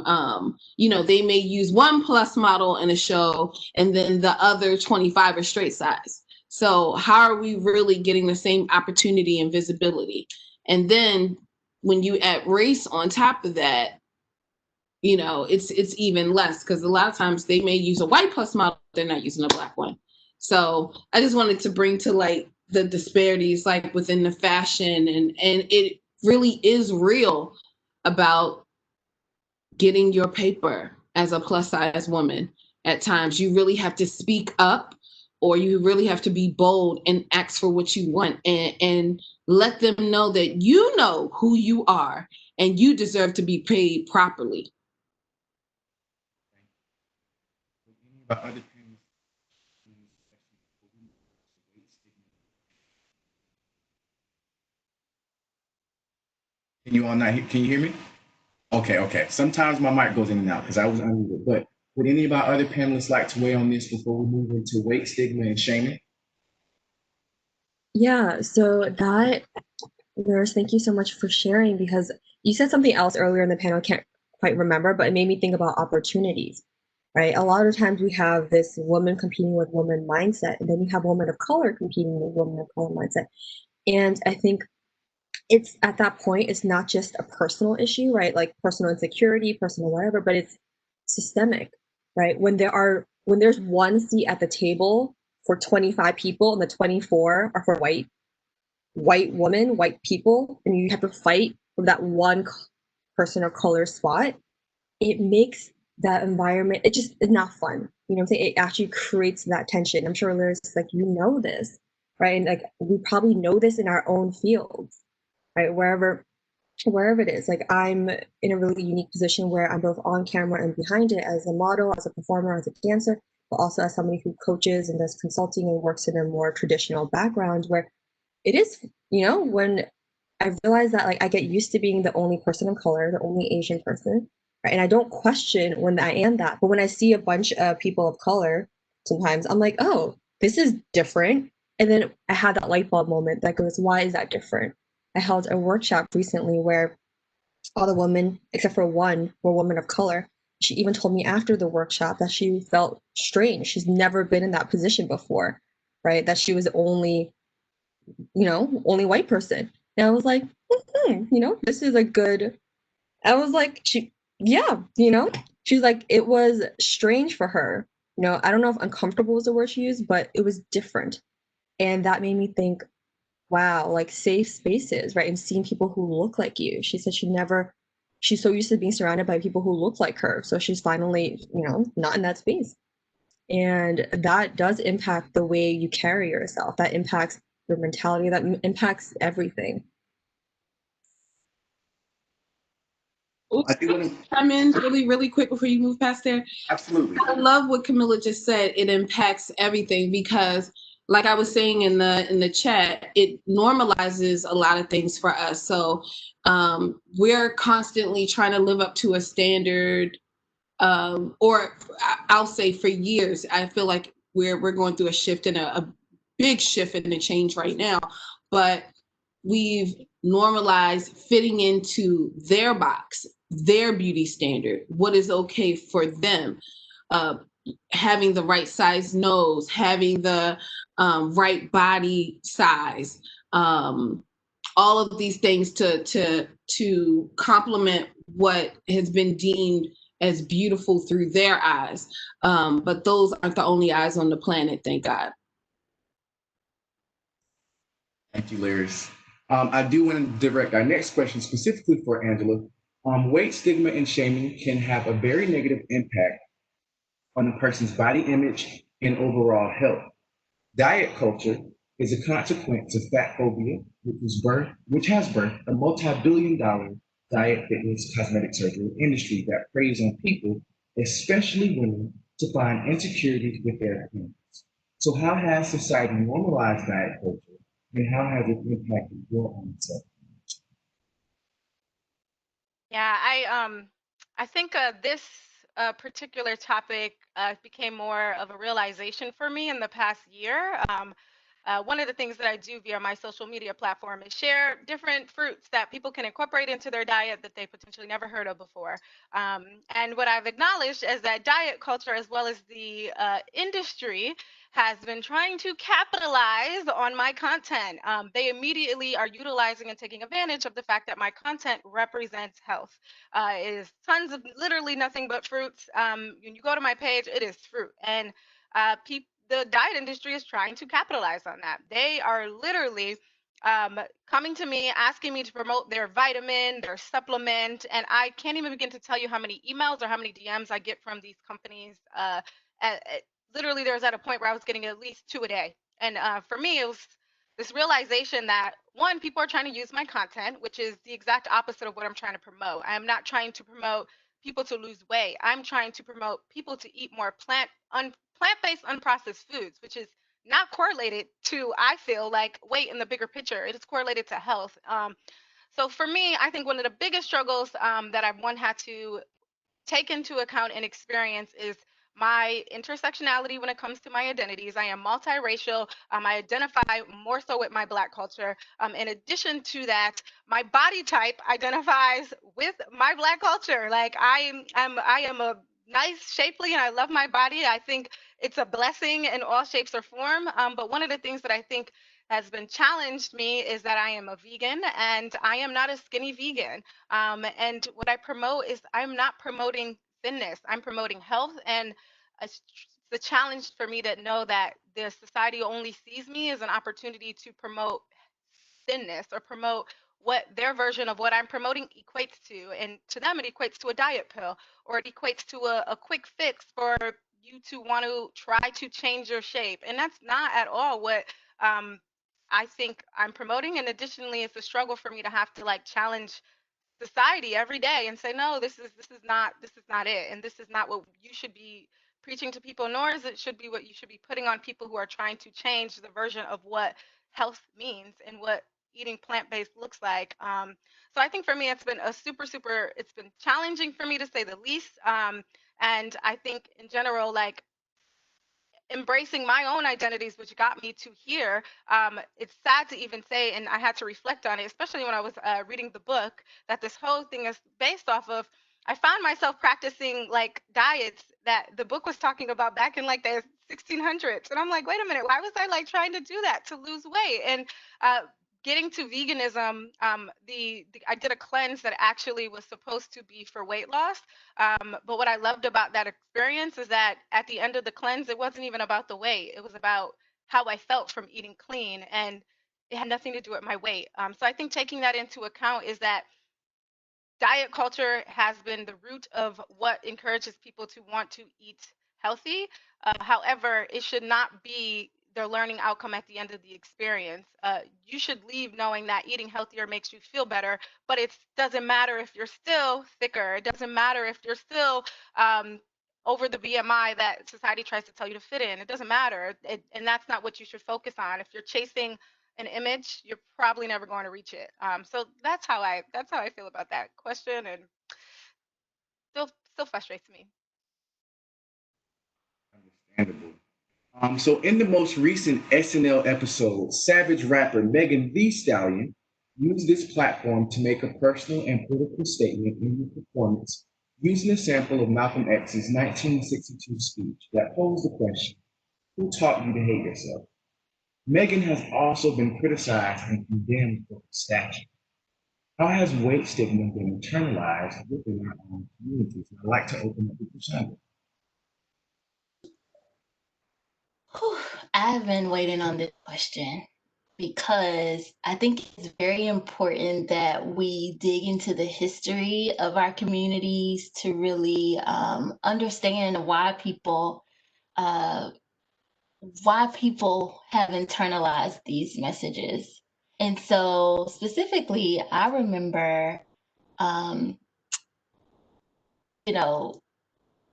B: you know, they may use one plus model in a show and then the other 25 are straight size. So how are we really getting the same opportunity and visibility? And then when you add race on top of that, you know, it's even less, because a lot of times they may use a white plus model, they're not using a Black one. So I just wanted to bring to light the disparities like within the fashion, and it really is real about getting your paper as a plus size woman. At times you really have to speak up, or you really have to be bold and ask for what you want, and let them know that you know who you are and you deserve to be paid properly.
A: But other things, Can you all not hear? Can you hear me? Okay, okay. Sometimes my mic goes in and out because I was unmuted. But would any of our other panelists like to weigh on this before we move into weight, stigma, and shaming?
D: Yeah, so that, Nurse, thank you so much for sharing, because you said something else earlier in the panel, I can't quite remember, but it made me think about opportunities, right? A lot of times we have this woman competing with woman mindset, and then you have women of color competing with women of color mindset. And I think it's at that point, it's not just a personal issue, right? Like personal insecurity, personal whatever, but it's systemic, right? When there's one seat at the table for 25 people and the 24 are for white women, white people, and you have to fight for that one person of color spot, it makes that environment, it just is not fun. You know what I'm saying? It actually creates that tension. I'm sure there's like, you know this, right? And like we probably know this in our own fields, right? Wherever it is. Like I'm in a really unique position where I'm both on camera and behind it as a model, as a performer, as a dancer, but also as somebody who coaches and does consulting and works in a more traditional background where it is, when I realize that like I get used to being the only person of color, the only Asian person, right? And I don't question when I am that. But when I see a bunch of people of color, sometimes I'm like, oh, this is different. And then I had that light bulb moment that goes, why is that different? I held a workshop recently where all the women, except for one, were women of color. She even told me after the workshop that she felt strange. She's never been in that position before, right? That she was the only white person. And I was like, this is a good. I was like, yeah, she's like, it was strange for her. I don't know if uncomfortable was the word she used, but it was different. And that made me think, wow, like safe spaces, right? And seeing people who look like you. She said she's so used to being surrounded by people who look like her. So she's finally, not in that space. And that does impact the way you carry yourself. That impacts your mentality, that impacts everything.
A: I do want to
B: Chime in really quick before you move past there.
A: absolutely.
B: I love what Camilla just said. It impacts everything because, like I was saying in the chat, it normalizes a lot of things for us. So we're constantly trying to live up to a standard, or I'll say for years. I feel like we're going through a shift and a big shift and a change right now, but we've normalized fitting into their box, their beauty standard, what is okay for them, uh, having the right size nose, having the right body size, all of these things to complement what has been deemed as beautiful through their eyes. But those aren't the only eyes on the planet, thank God.
A: Thank you, Lyris. I do want to direct our next question specifically for Angela. Weight, stigma, and shaming can have a very negative impact on a person's body image and overall health. Diet culture is a consequence of fatphobia, which has birthed a multi-billion-dollar diet, fitness, cosmetic surgery industry that preys on people, especially women, to find insecurities with their appearance. So, how has society normalized diet culture, and how has it impacted your own self?
E: Yeah, I think this particular topic became more of a realization for me in the past year. One of the things that I do via my social media platform is share different fruits that people can incorporate into their diet that they potentially never heard of before. And what I've acknowledged is that diet culture, as well as the industry, has been trying to capitalize on my content. They immediately are utilizing and taking advantage of the fact that my content represents health. It is tons of literally nothing but fruits. When you go to my page, it is fruit. And the diet industry is trying to capitalize on that. They are literally coming to me, asking me to promote their vitamin, their supplement, and I can't even begin to tell you how many emails or how many DMs I get from these companies. Literally, there was at a point where I was getting at least 2 a day, and for me, it was this realization that one, people are trying to use my content, which is the exact opposite of what I'm trying to promote. I am not trying to promote people to lose weight. I'm trying to promote people to eat more plant-based unprocessed foods, which is not correlated to, I feel like, weight in the bigger picture. It is correlated to health. So for me, I think one of the biggest struggles that I've one had to take into account and experience is my intersectionality when it comes to my identities. I am multiracial. I identify more so with my Black culture. In addition to that, my body type identifies with my Black culture. Like I am a nice, shapely, and I love my body. I think it's a blessing in all shapes or form. But one of the things that I think has been challenged me is that I am a vegan, and I am not a skinny vegan. And what I promote is I'm not promoting thinness. I'm promoting health, and it's the challenge for me to know that the society only sees me as an opportunity to promote thinness or promote what their version of what I'm promoting equates to. And to them, it equates to a diet pill, or it equates to a quick fix for you to want to try to change your shape. And that's not at all what um, I think I'm promoting. And additionally, it's a struggle for me to have to like challenge society every day and say, no, this is not it, and this is not what you should be preaching to people, nor is it should be what you should be putting on people who are trying to change the version of what health means and what eating plant-based looks like. So I think for me it's been a super, it's been challenging for me to say the least. And I think in general, like embracing my own identities, which got me to here. It's sad to even say, and I had to reflect on it, especially when I was reading the book, that this whole thing is based off of. I found myself practicing like diets that the book was talking about back in like the 1600s, and I'm like, wait a minute, why was I like trying to do that to lose weight? And uh, getting to veganism, I did a cleanse that actually was supposed to be for weight loss, but what I loved about that experience is that at the end of the cleanse, it wasn't even about the weight. It was about how I felt from eating clean, and it had nothing to do with my weight. So I think taking that into account is that diet culture has been the root of what encourages people to want to eat healthy. However, it should not be their learning outcome at the end of the experience. You should leave knowing that eating healthier makes you feel better, but it doesn't matter if you're still thicker. It doesn't matter if you're still um, over the BMI that society tries to tell you to fit in. It doesn't matter. And that's not what you should focus on. If you're chasing an image, you're probably never going to reach it. So that's how I feel about that question, and still frustrates me.
A: Understandable. So in the most recent SNL episode, Savage rapper Megan Thee Stallion used this platform to make a personal and political statement in her performance using a sample of Malcolm X's 1962 speech that posed the question, who taught you to hate yourself? Megan has also been criticized and condemned for her stature. How has weight stigma been internalized within our own communities? And I'd like to open up with Reshonda.
C: Whew, I've been waiting on this question because I think it's very important that we dig into the history of our communities to really understand uh, why people have internalized these messages. And so specifically, I remember, um, you know,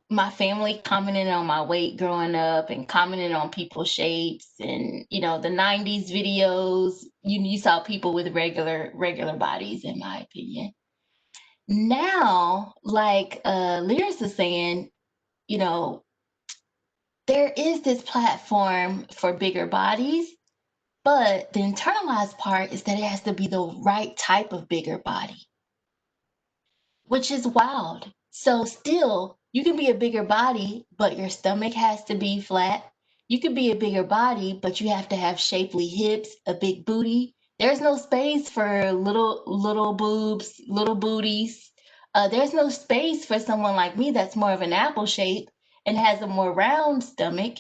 C: my family commented on my weight growing up and commented on people's shapes, and the 90s videos, you saw people with regular bodies, in my opinion. Now, like Lyris is saying, you know there is this platform for bigger bodies, but the internalized part is that it has to be the right type of bigger body, which is wild. So still, you can be a bigger body, but your stomach has to be flat. You could be a bigger body, but you have to have shapely hips, a big booty. There's no space for little boobs, little booties. There's no space for someone like me that's more of an apple shape and has a more round stomach.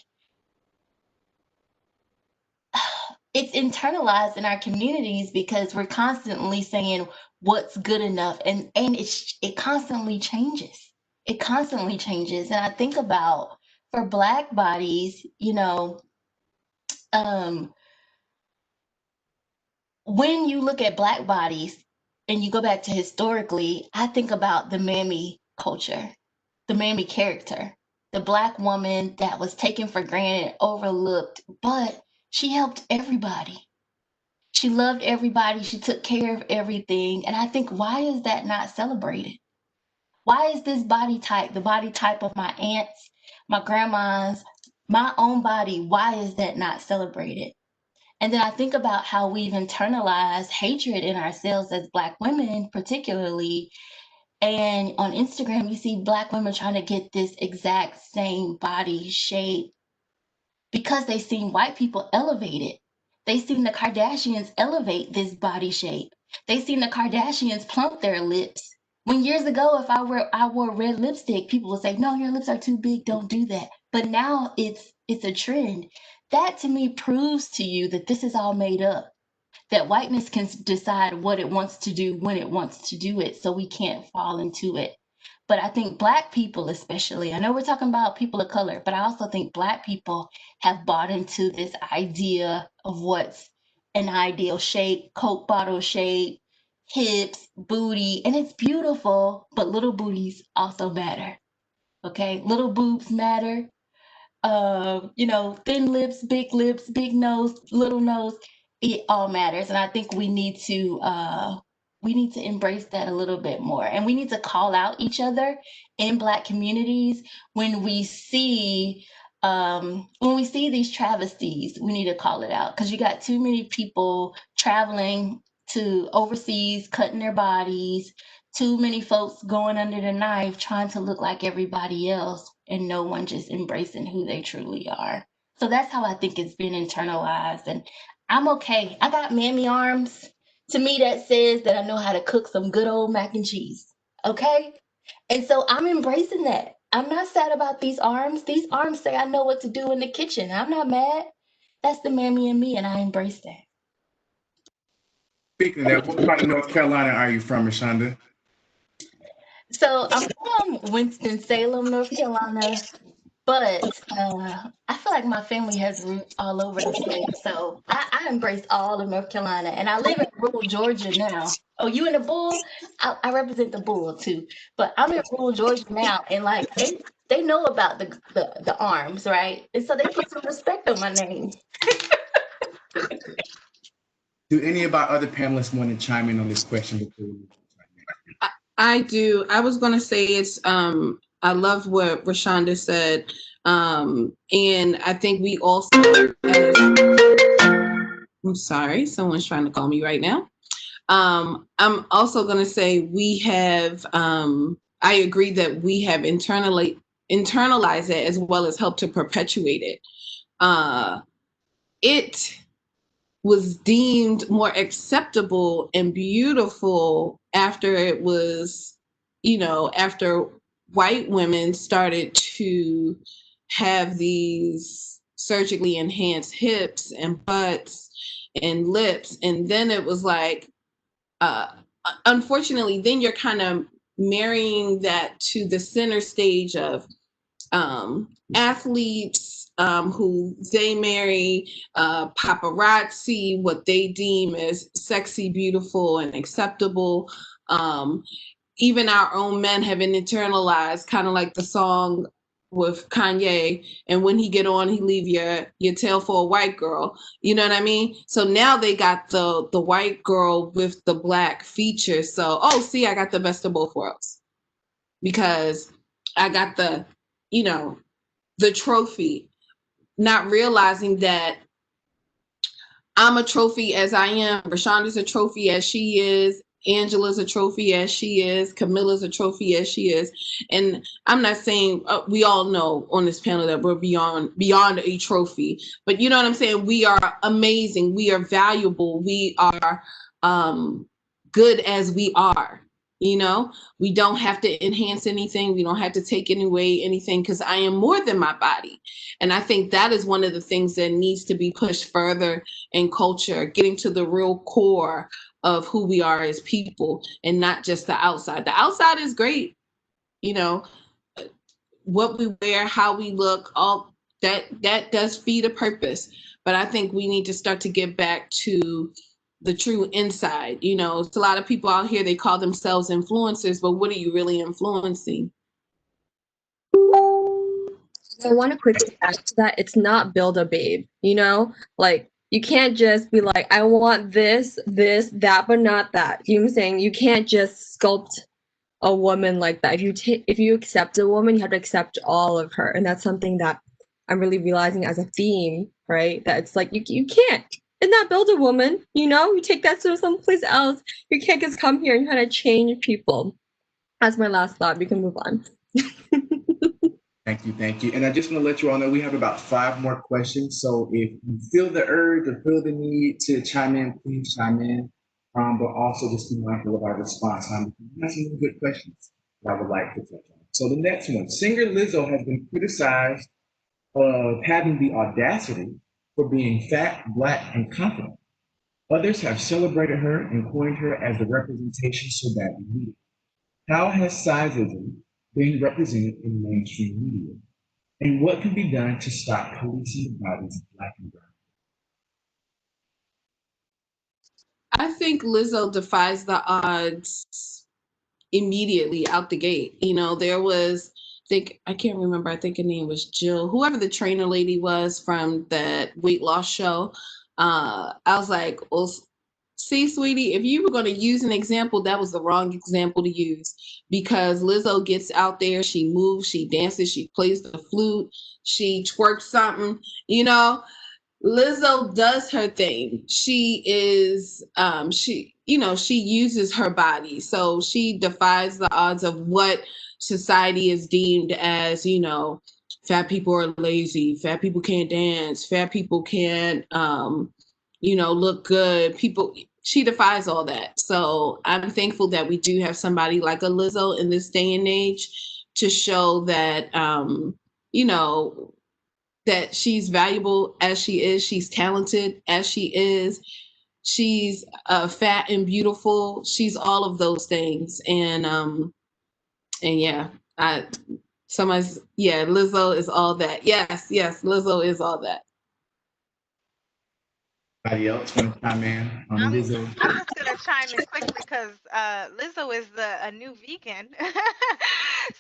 C: It's internalized in our communities because we're constantly saying what's good enough, and it constantly changes. It constantly changes. And I think about, for Black bodies, um when you look at Black bodies and you go back to historically, I think about the mammy culture, the mammy character, the Black woman that was taken for granted, overlooked, but she helped everybody. She loved everybody. She took care of everything. And I think, why is that not celebrated? Why is this body type, the body type of my aunts, my grandmas, my own body, why is that not celebrated? And then I think about how we've internalized hatred in ourselves as Black women, particularly. And on Instagram, you see Black women trying to get this exact same body shape because they seen white people elevate it. They seen the Kardashians elevate this body shape. They seen the Kardashians plump their lips. When years ago, if I wore red lipstick, people would say, "No, your lips are too big. Don't do that." But now it's a trend. That to me proves to you that this is all made up. That whiteness can decide what it wants to do when it wants to do it, so we can't fall into it. But I think Black people, especially, I know we're talking about people of color, but I also think Black people have bought into this idea of what's an ideal shape, Coke bottle shape, hips, booty, and it's beautiful, but little booties also matter. Okay, little boobs matter. Thin lips, big nose, little nose, it all matters. And I think we need to embrace that a little bit more. And we need to call out each other in Black communities when we see these travesties. We need to call it out, because you got too many people traveling to overseas, cutting their bodies, too many folks going under the knife trying to look like everybody else, and no one just embracing who they truly are. So that's how I think it's been internalized. And I'm okay. I got mammy arms. To me, that says that I know how to cook some good old mac and cheese. Okay? And so I'm embracing that. I'm not sad about these arms. These arms say I know what to do in the kitchen. I'm not mad. That's the mammy in me, and I embrace that.
A: Speaking of that, what part of North Carolina are you from, Reshonda?
C: So I'm from Winston-Salem, North Carolina, but I feel like my family has roots all over the state. So I embrace all of North Carolina, and I live in rural Georgia now. Oh, you in the bull? I represent the bull too, but I'm in rural Georgia now, and like they know about the arms, right? And so they put some respect on my name.
A: Do any of our other panelists want to chime in on this question before we
B: I do. I was going to say I love what Reshonda said. And I think we also, I'm sorry, someone's trying to call me right now. I'm also going to say we have, I agree that we have internalized it as well as helped to perpetuate it. It was deemed more acceptable and beautiful after it was, after white women started to have these surgically enhanced hips and butts and lips. And then it was like, unfortunately, then you're kind of marrying that to the center stage of athletes who they marry, paparazzi, what they deem as sexy, beautiful, and acceptable. Even our own men have been internalized, kind of like the song with Kanye, and when he get on, he leave your tail for a white girl. You know what I mean? So now they got the white girl with the Black features. So, oh, see, I got the best of both worlds because I got the trophy, not realizing that I'm a trophy as I am. Reshonda's a trophy as she is. Angela's a trophy as she is. Camilla's a trophy as she is. And I'm not saying we all know on this panel that we're beyond a trophy, but you know what I'm saying? We are amazing. We are valuable. We are good as we are. We don't have to enhance anything. We don't have to take away anything because I am more than my body. And I think that is one of the things that needs to be pushed further in culture, getting to the real core of who we are as people and not just the outside. The outside is great. What we wear, how we look, all that does feed a purpose. But I think we need to start to get back to the true inside. It's a lot of people out here, they call themselves influencers, but what are you really influencing?
D: I want to quickly add to that. It's not build a babe, like you can't just be like, I want this, that, but not that. You know what I'm saying? You can't just sculpt a woman like that. If you accept a woman, you have to accept all of her, and that's something that I'm really realizing as a theme, right? That it's like you can't and not build a woman. You take that to someplace else. You can't just come here and try to change people. That's my last thought. We can move on.
A: Thank you. And I just want to let you all know we have about 5 more questions. So if you feel the urge or feel the need to chime in, please chime in. But also just be mindful of our response time. We have some good questions that I would like to touch on. So the next one, singer Lizzo has been criticized of having the audacity for being fat, black, and confident. Others have celebrated her and coined her as the representation so badly needed. How has sizeism been represented in mainstream media? And what can be done to stop policing the bodies of Black and brown?
B: I think Lizzo defies the odds immediately out the gate. There was, I can't remember, I think her name was Jill, whoever the trainer lady was from that weight loss show. I was like, well, see, sweetie, if you were going to use an example, that was the wrong example to use, because Lizzo gets out there, she moves, she dances, she plays the flute, she twerks something, Lizzo does her thing. She is, she uses her body. So she defies the odds of what society is deemed as, fat people are lazy, fat people can't dance, fat people can't, look good. She defies all that. So I'm thankful that we do have somebody like a Lizzo in this day and age to show that, that she's valuable as she is, she's talented as she is, she's fat and beautiful, she's all of those things. And yeah, Lizzo is all that. Yes, Lizzo is all that.
A: Anybody else want to chime in on Lizzo?
E: I'm just gonna chime in quickly because Lizzo is a new vegan,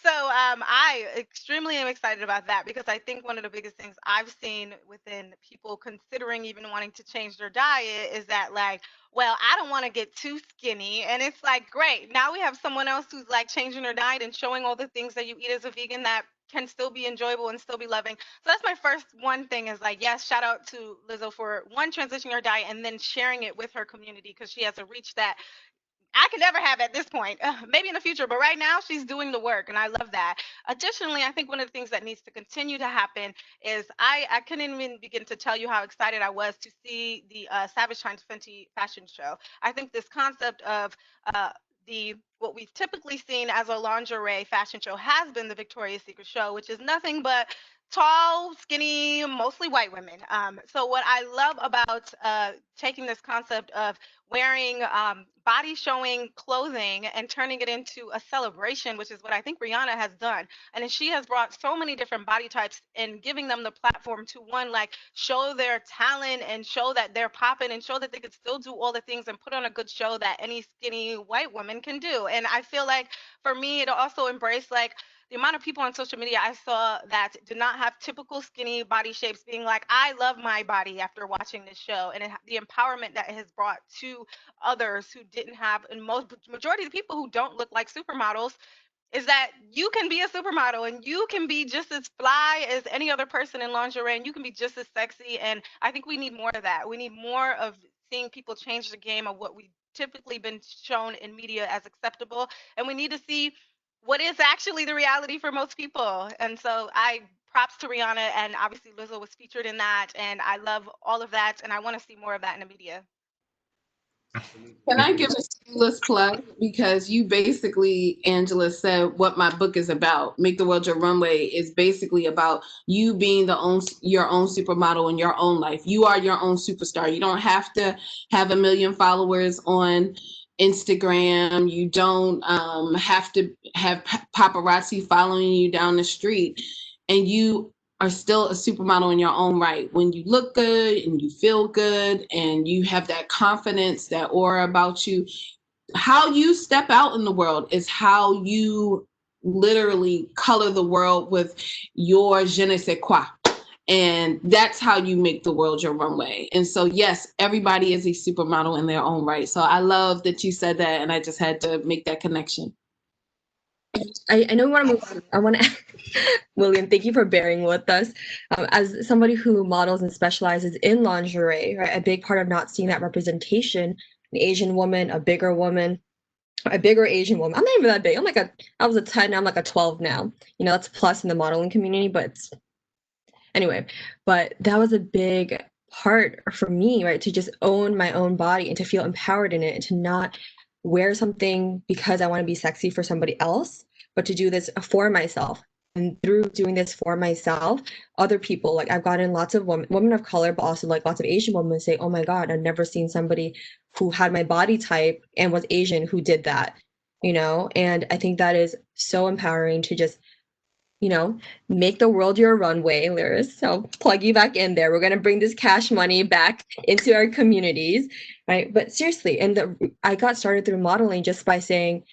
E: so I extremely am excited about that because I think one of the biggest things I've seen within people considering even wanting to change their diet is that like, well, I don't want to get too skinny, and it's like great. Now we have someone else who's like changing their diet and showing all the things that you eat as a vegan that can still be enjoyable and still be loving. So that's my first one thing is like, yes, shout out to Lizzo for one, transitioning her diet and then sharing it with her community because she has a reach that I could never have at this point. Maybe in the future, but right now she's doing the work, and I love that. Additionally, I think one of the things that needs to continue to happen is I couldn't even begin to tell you how excited I was to see the Savage Times Fenty fashion show. I think this concept of the what we've typically seen as a lingerie fashion show has been the Victoria's Secret show, which is nothing but tall, skinny, mostly white women. So what I love about taking this concept of wearing body showing clothing and turning it into a celebration, which is what I think Rihanna has done. And she has brought so many different body types and giving them the platform to one, like show their talent and show that they're popping and show that they could still do all the things and put on a good show that any skinny white woman can do. And I feel like for me, it also embraced like the amount of people on social media I saw that did not have typical skinny body shapes being like, I love my body after watching this show. And the empowerment that it has brought to others who didn't have, and most majority of the people who don't look like supermodels, is that you can be a supermodel and you can be just as fly as any other person in lingerie and you can be just as sexy. And I think we need more of that. We need more of seeing people change the game of what we've typically been shown in media as acceptable. And we need to see what is actually the reality for most people. And so I props to Rihanna, and obviously Lizzo was featured in that. And I love all of that. And I want to see more of that in the media.
B: Can I give a shameless plug? Because you basically, Angela, said what my book is about. Make the World Your Runway is basically about you being your own supermodel in your own life. You are your own superstar. You don't have to have 1 million followers on Instagram. You don't have to have paparazzi following you down the street. And you are still a supermodel in your own right. When you look good and you feel good and you have that confidence, that aura about you, how you step out in the world is how you literally color the world with your je ne sais quoi. And that's how you make the world your runway. And so, yes, everybody is a supermodel in their own right. So I love that you said that, and I just had to make that connection.
D: I know we want to move on. I want to, William, thank you for bearing with us. As somebody who models and specializes in lingerie, right, a big part of not seeing that representation, an Asian woman, a bigger Asian woman. I'm not even that big. I was a 10, now I'm like a 12 now. You know, that's a plus in the modeling community, but anyway, but that was a big part for me, right, to just own my own body and to feel empowered in it and to not wear something because I want to be sexy for somebody else, but to do this for myself. And through doing this for myself, other people, like I've gotten lots of women of color, but also like lots of Asian women say, oh my God, I've never seen somebody who had my body type and was Asian who did that, you know? And I think that is so empowering to just, you know, make the world your runway, Lyris. So plug you back in there. We're going to bring this cash money back into our communities, right? But seriously, I got started through modeling just by saying,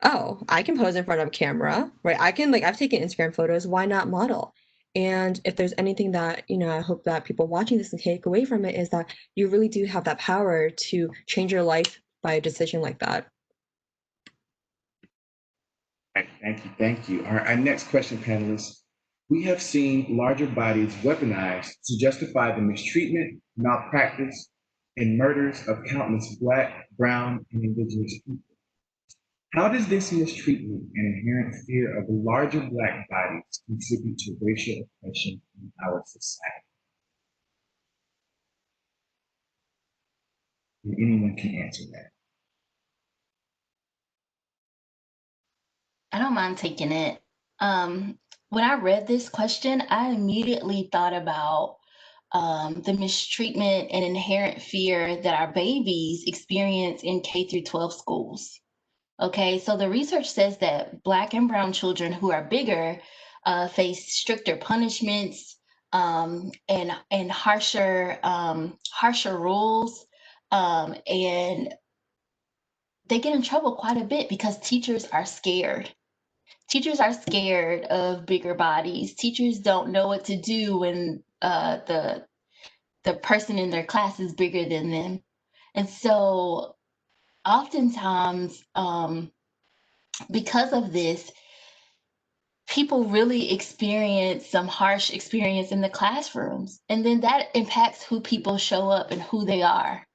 D: oh, I can pose in front of a camera, right? I've taken Instagram photos. Why not model? And if there's anything that, you know, I hope that people watching this can take away from it is that you really do have that power to change your life by a decision like that.
A: Right, thank you. All right, our next question, panelists. We have seen larger bodies weaponized to justify the mistreatment, malpractice, and murders of countless Black, Brown, and Indigenous people. How does this mistreatment and inherent fear of larger Black bodies contribute to racial oppression in our society? And anyone can answer that.
C: I don't mind taking it. When I read this question, I immediately thought about the mistreatment and inherent fear that our babies experience in K through 12 schools. Okay, so the research says that Black and Brown children who are bigger face stricter punishments and harsher rules, and they get in trouble quite a bit because teachers are scared. Teachers are scared of bigger bodies. Teachers don't know what to do when the person in their class is bigger than them, and so oftentimes, because of this, people really experience some harsh experience in the classrooms, and then that impacts who people show up and who they are.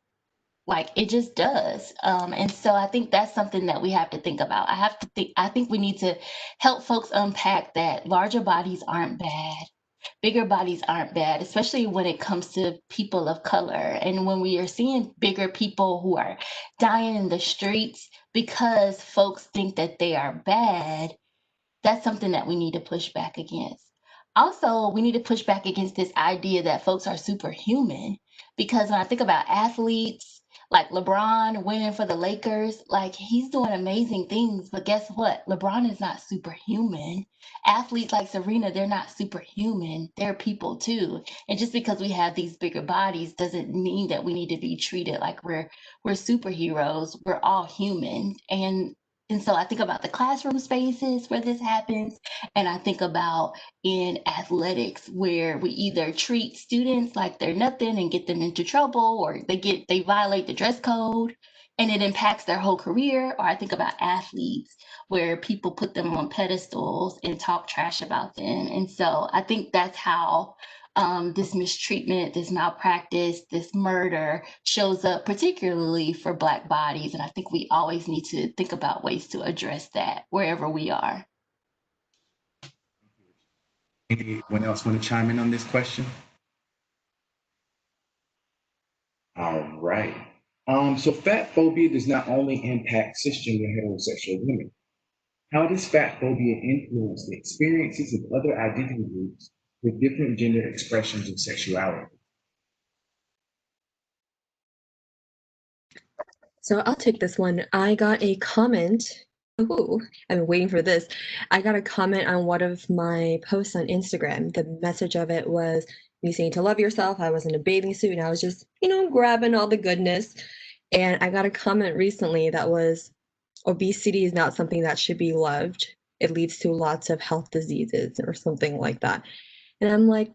C: Like it just does. And so I think that's something that we have to think about. I think we need to help folks unpack that larger bodies aren't bad. Bigger bodies aren't bad, especially when it comes to people of color. And when we are seeing bigger people who are dying in the streets because folks think that they are bad, that's something that we need to push back against. Also, we need to push back against this idea that folks are superhuman. Because when I think about athletes like LeBron winning for the Lakers, like he's doing amazing things, but guess what? LeBron is not superhuman. Athletes like Sabrina, they're not superhuman. They're people too. And just because we have these bigger bodies doesn't mean that we need to be treated like we're superheroes. We're all human. And so I think about the classroom spaces where this happens, and I think about in athletics where we either treat students like they're nothing and get them into trouble, or they violate the dress code and it impacts their whole career. Or I think about athletes where people put them on pedestals and talk trash about them. And so I think that's how this mistreatment, this malpractice, this murder shows up, particularly for Black bodies. And I think we always need to think about ways to address that wherever we are.
A: Anyone else want to chime in on this question? All right. So fat phobia does not only impact cisgender heterosexual women. How does fat phobia influence the experiences of other identity groups with different gender expressions of sexuality?
D: So I'll take this one. I got a comment. Ooh, I've been waiting for this. I got a comment on one of my posts on Instagram. The message of it was me saying to love yourself. I was in a bathing suit and I was just, you know, grabbing all the goodness. And I got a comment recently that was, obesity is not something that should be loved. It leads to lots of health diseases or something like that. And I'm like,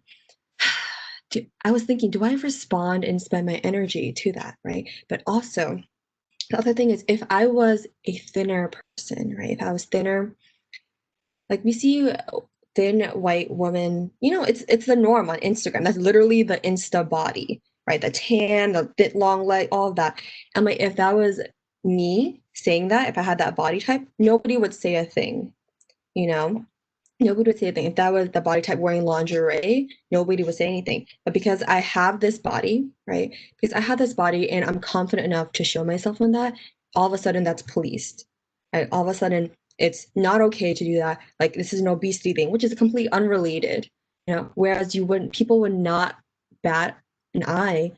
D: I was thinking, do I respond and spend my energy to that, right? But also, the other thing is, if I was a thinner person, right? If I was thinner, like we see thin white woman, it's the norm on Instagram. That's literally the Insta body, right? The tan, the bit long leg, all of that. And like, if that was me saying that, if I had that body type, nobody would say a thing, you know? Nobody would say anything. If that was the body type wearing lingerie, nobody would say anything. But because I have this body, right? Because I have this body and I'm confident enough to show myself in that, all of a sudden that's policed. Right? All of a sudden it's not okay to do that. Like this is an obesity thing, which is completely unrelated. Whereas people would not bat an eye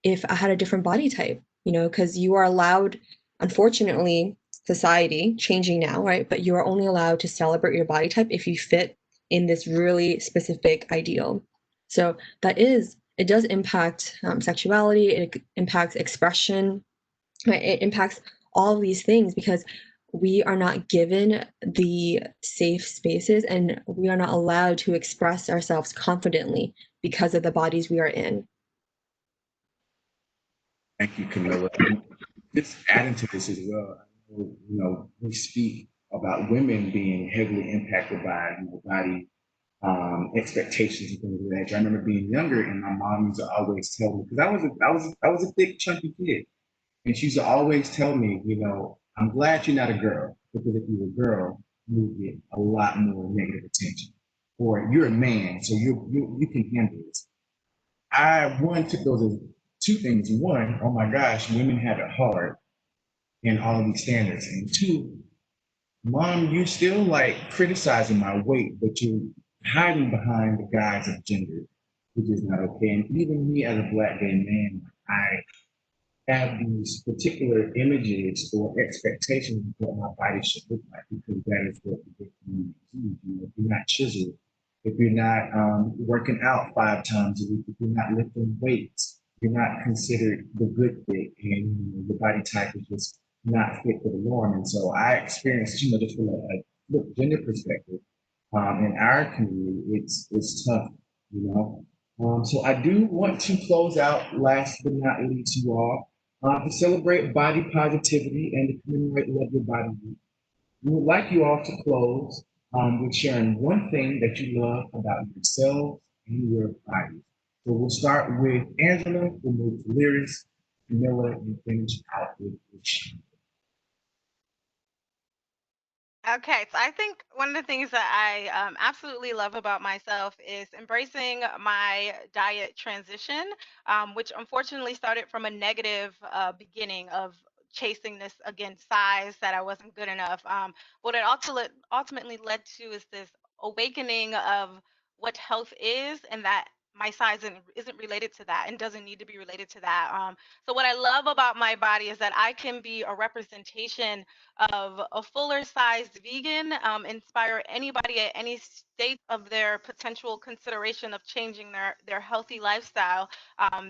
D: if I had a different body type, because you are allowed, unfortunately, society changing now, right? But you are only allowed to celebrate your body type if you fit in this really specific ideal. So it does impact sexuality, it impacts expression, right? It impacts all of these things because we are not given the safe spaces and we are not allowed to express ourselves confidently because of the bodies we are in.
A: Thank you, Camilla. Just adding to this as well, we speak about women being heavily impacted by body expectations and things of that nature. I remember being younger, and my mom used to always tell me, because I was a thick, chunky kid, and she used to always tell me, I'm glad you're not a girl, because if you were a girl, you would get a lot more negative attention, or you're a man, so you can handle this. Took those as two things. One, oh my gosh, women have it hard in all of these standards. And two, mom, you're still like criticizing my weight, but you're hiding behind the guise of gender, which is not okay. And even me as a Black gay man, I have these particular images or expectations of what my body should look like because that is what the community sees. If you're not chiseled, if you're not working out 5 times a week, if you're not lifting weights, you're not considered the good fit, and your body type is just not fit for the norm. And so I experienced, just from a gender perspective, in our community, it's tough, So I do want to close out, last but not least, you all, to celebrate body positivity and to commemorate Love Your Body Week. We would like you all to close with sharing one thing that you love about yourselves and your bodies. So we'll start with Angela, we'll move to Lyris, Camilla, and finish out with Reshonda.
E: Okay, so I think one of the things that I absolutely love about myself is embracing my diet transition, which unfortunately started from a negative beginning of chasing this again size that I wasn't good enough. What it ultimately led to is this awakening of what health is, and that my size isn't related to that and doesn't need to be related to that. So what I love about my body is that I can be a representation of a fuller sized vegan, inspire anybody at any state of their potential consideration of changing their healthy lifestyle,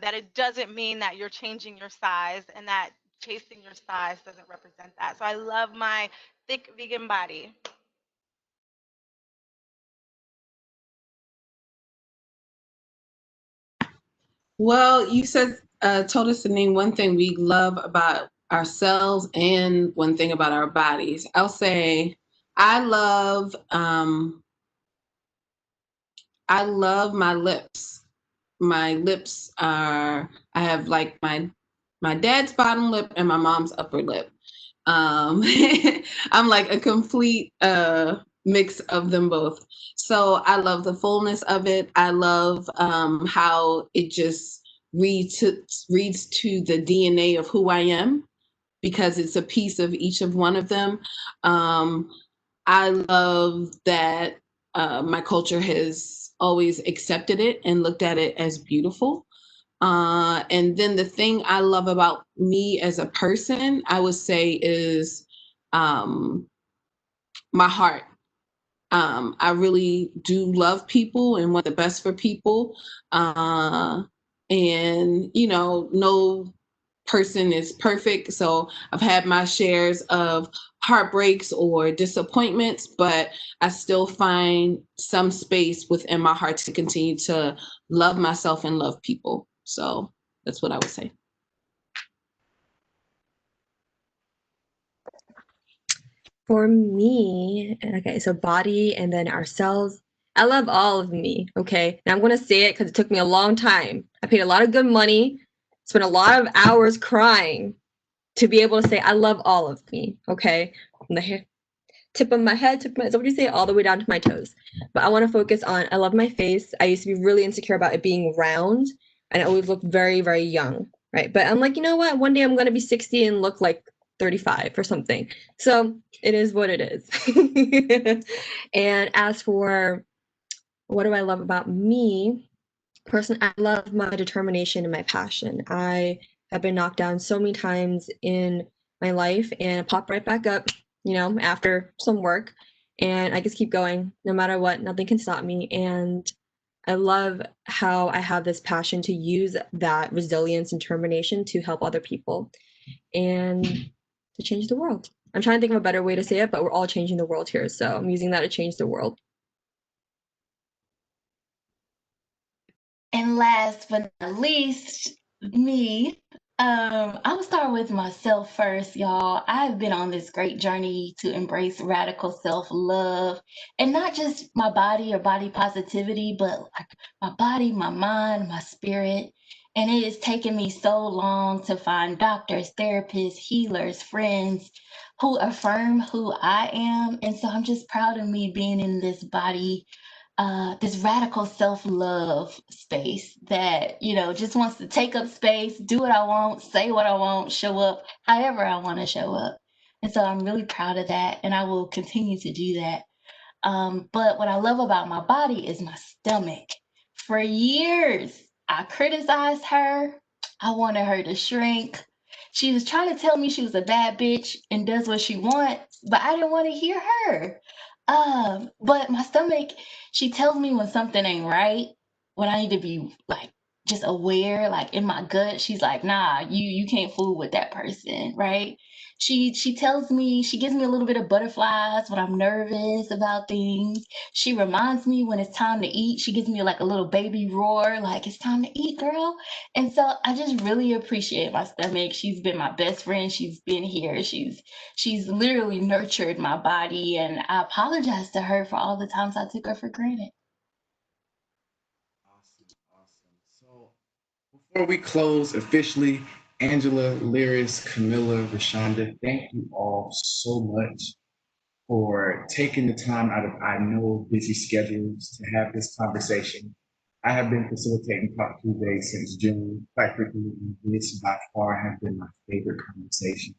E: that it doesn't mean that you're changing your size and that chasing your size doesn't represent that. So I love my thick vegan body.
B: Well, you told us to name one thing we love about ourselves and one thing about our bodies. I'll say I love my lips. My lips are, I have like my dad's bottom lip and my mom's upper lip. I'm like a complete mix of them both. So I love the fullness of it. I love how it just reads to the DNA of who I am because it's a piece of each of one of them. I love that my culture has always accepted it and looked at it as beautiful. And then the thing I love about me as a person, I would say, is my heart. I really do love people and want the best for people. And, no person is perfect. So I've had my shares of heartbreaks or disappointments, but I still find some space within my heart to continue to love myself and love people. So that's what I would say.
D: For me, okay, so body and then ourselves. I love all of me, okay? Now I'm going to say it because it took me a long time. I paid a lot of good money, spent a lot of hours crying to be able to say I love all of me, okay? From the tip of my head, so what do you say? All the way down to my toes. But I want to focus on, I love my face. I used to be really insecure about it being round, and I always looked very, very young, right? But I'm like, you know what? One day I'm going to be 60 and look like 35 or something. So it is what it is. And as for what do I love about me, I love my determination and my passion. I have been knocked down so many times in my life and pop right back up, after some work. And I just keep going no matter what. Nothing can stop me. And I love how I have this passion to use that resilience and determination to help other people and to change the world. I'm trying to think of a better way to say it, but we're all changing the world here. So I'm using that to change the world.
C: And last but not least, me. I will start with myself first, y'all. I've been on this great journey to embrace radical self-love, and not just my body or body positivity, but like my body, my mind, my spirit. And it has taken me so long to find doctors, therapists, healers, friends who affirm who I am. And so I'm just proud of me being in this body, this radical self-love space that just wants to take up space, do what I want, say what I want, show up however I want to show up. And so I'm really proud of that, and I will continue to do that. But what I love about my body is my stomach. For years I criticized her. I wanted her to shrink. She was trying to tell me she was a bad bitch and does what she wants, but I didn't want to hear her. But my stomach, she tells me when something ain't right, when I need to be like just aware, like in my gut, she's like, nah, you can't fool with that person, right? She tells me, she gives me a little bit of butterflies when I'm nervous about things. She reminds me when it's time to eat. She gives me like a little baby roar, like it's time to eat, girl. And so I just really appreciate my stomach. She's been my best friend. She's been here. She's literally nurtured my body, and I apologize to her for all the times I took her for granted.
A: Awesome, awesome. So before we close officially, Angela, Lyris, Camilla, Reshonda, thank you all so much for taking the time out of I know busy schedules to have this conversation. I have been facilitating Talk Tuesday since June. Quite frequently, this by far has been my favorite conversation.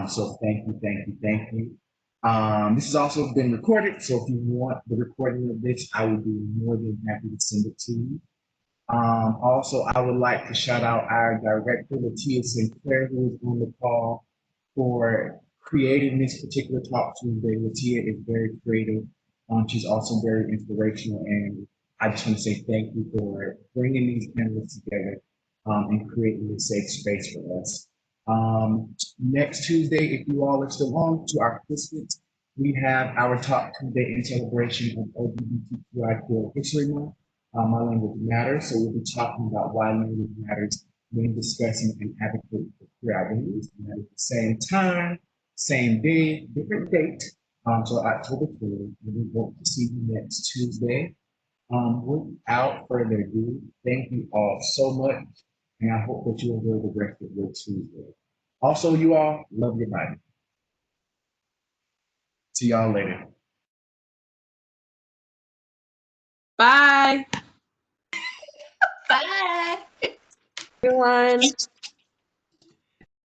A: So thank you, thank you, thank you. This has also been recorded, so if you want the recording of this, I would be more than happy to send it to you. Also, I would like to shout out our director, Latia Sinclair, who is on the call for creating this particular Talk Tuesday. Latia is very creative. She's also very inspirational, and I just want to say thank you for bringing these panelists together and creating this safe space for us. Next Tuesday, if you all are still on, to our participants, we have our Talk Tuesday in celebration of LGBTQIA History Month. My language matters, so we'll be talking about why language matters when discussing and advocating for queer identities. And at the same time, same day, different date, so October 3rd, we hope to see you next Tuesday. Without further ado, thank you all so much, and I hope that you enjoy the rest of your Tuesday. Also, you all, love your body. See y'all later.
B: Bye.
C: Bye.
D: Everyone.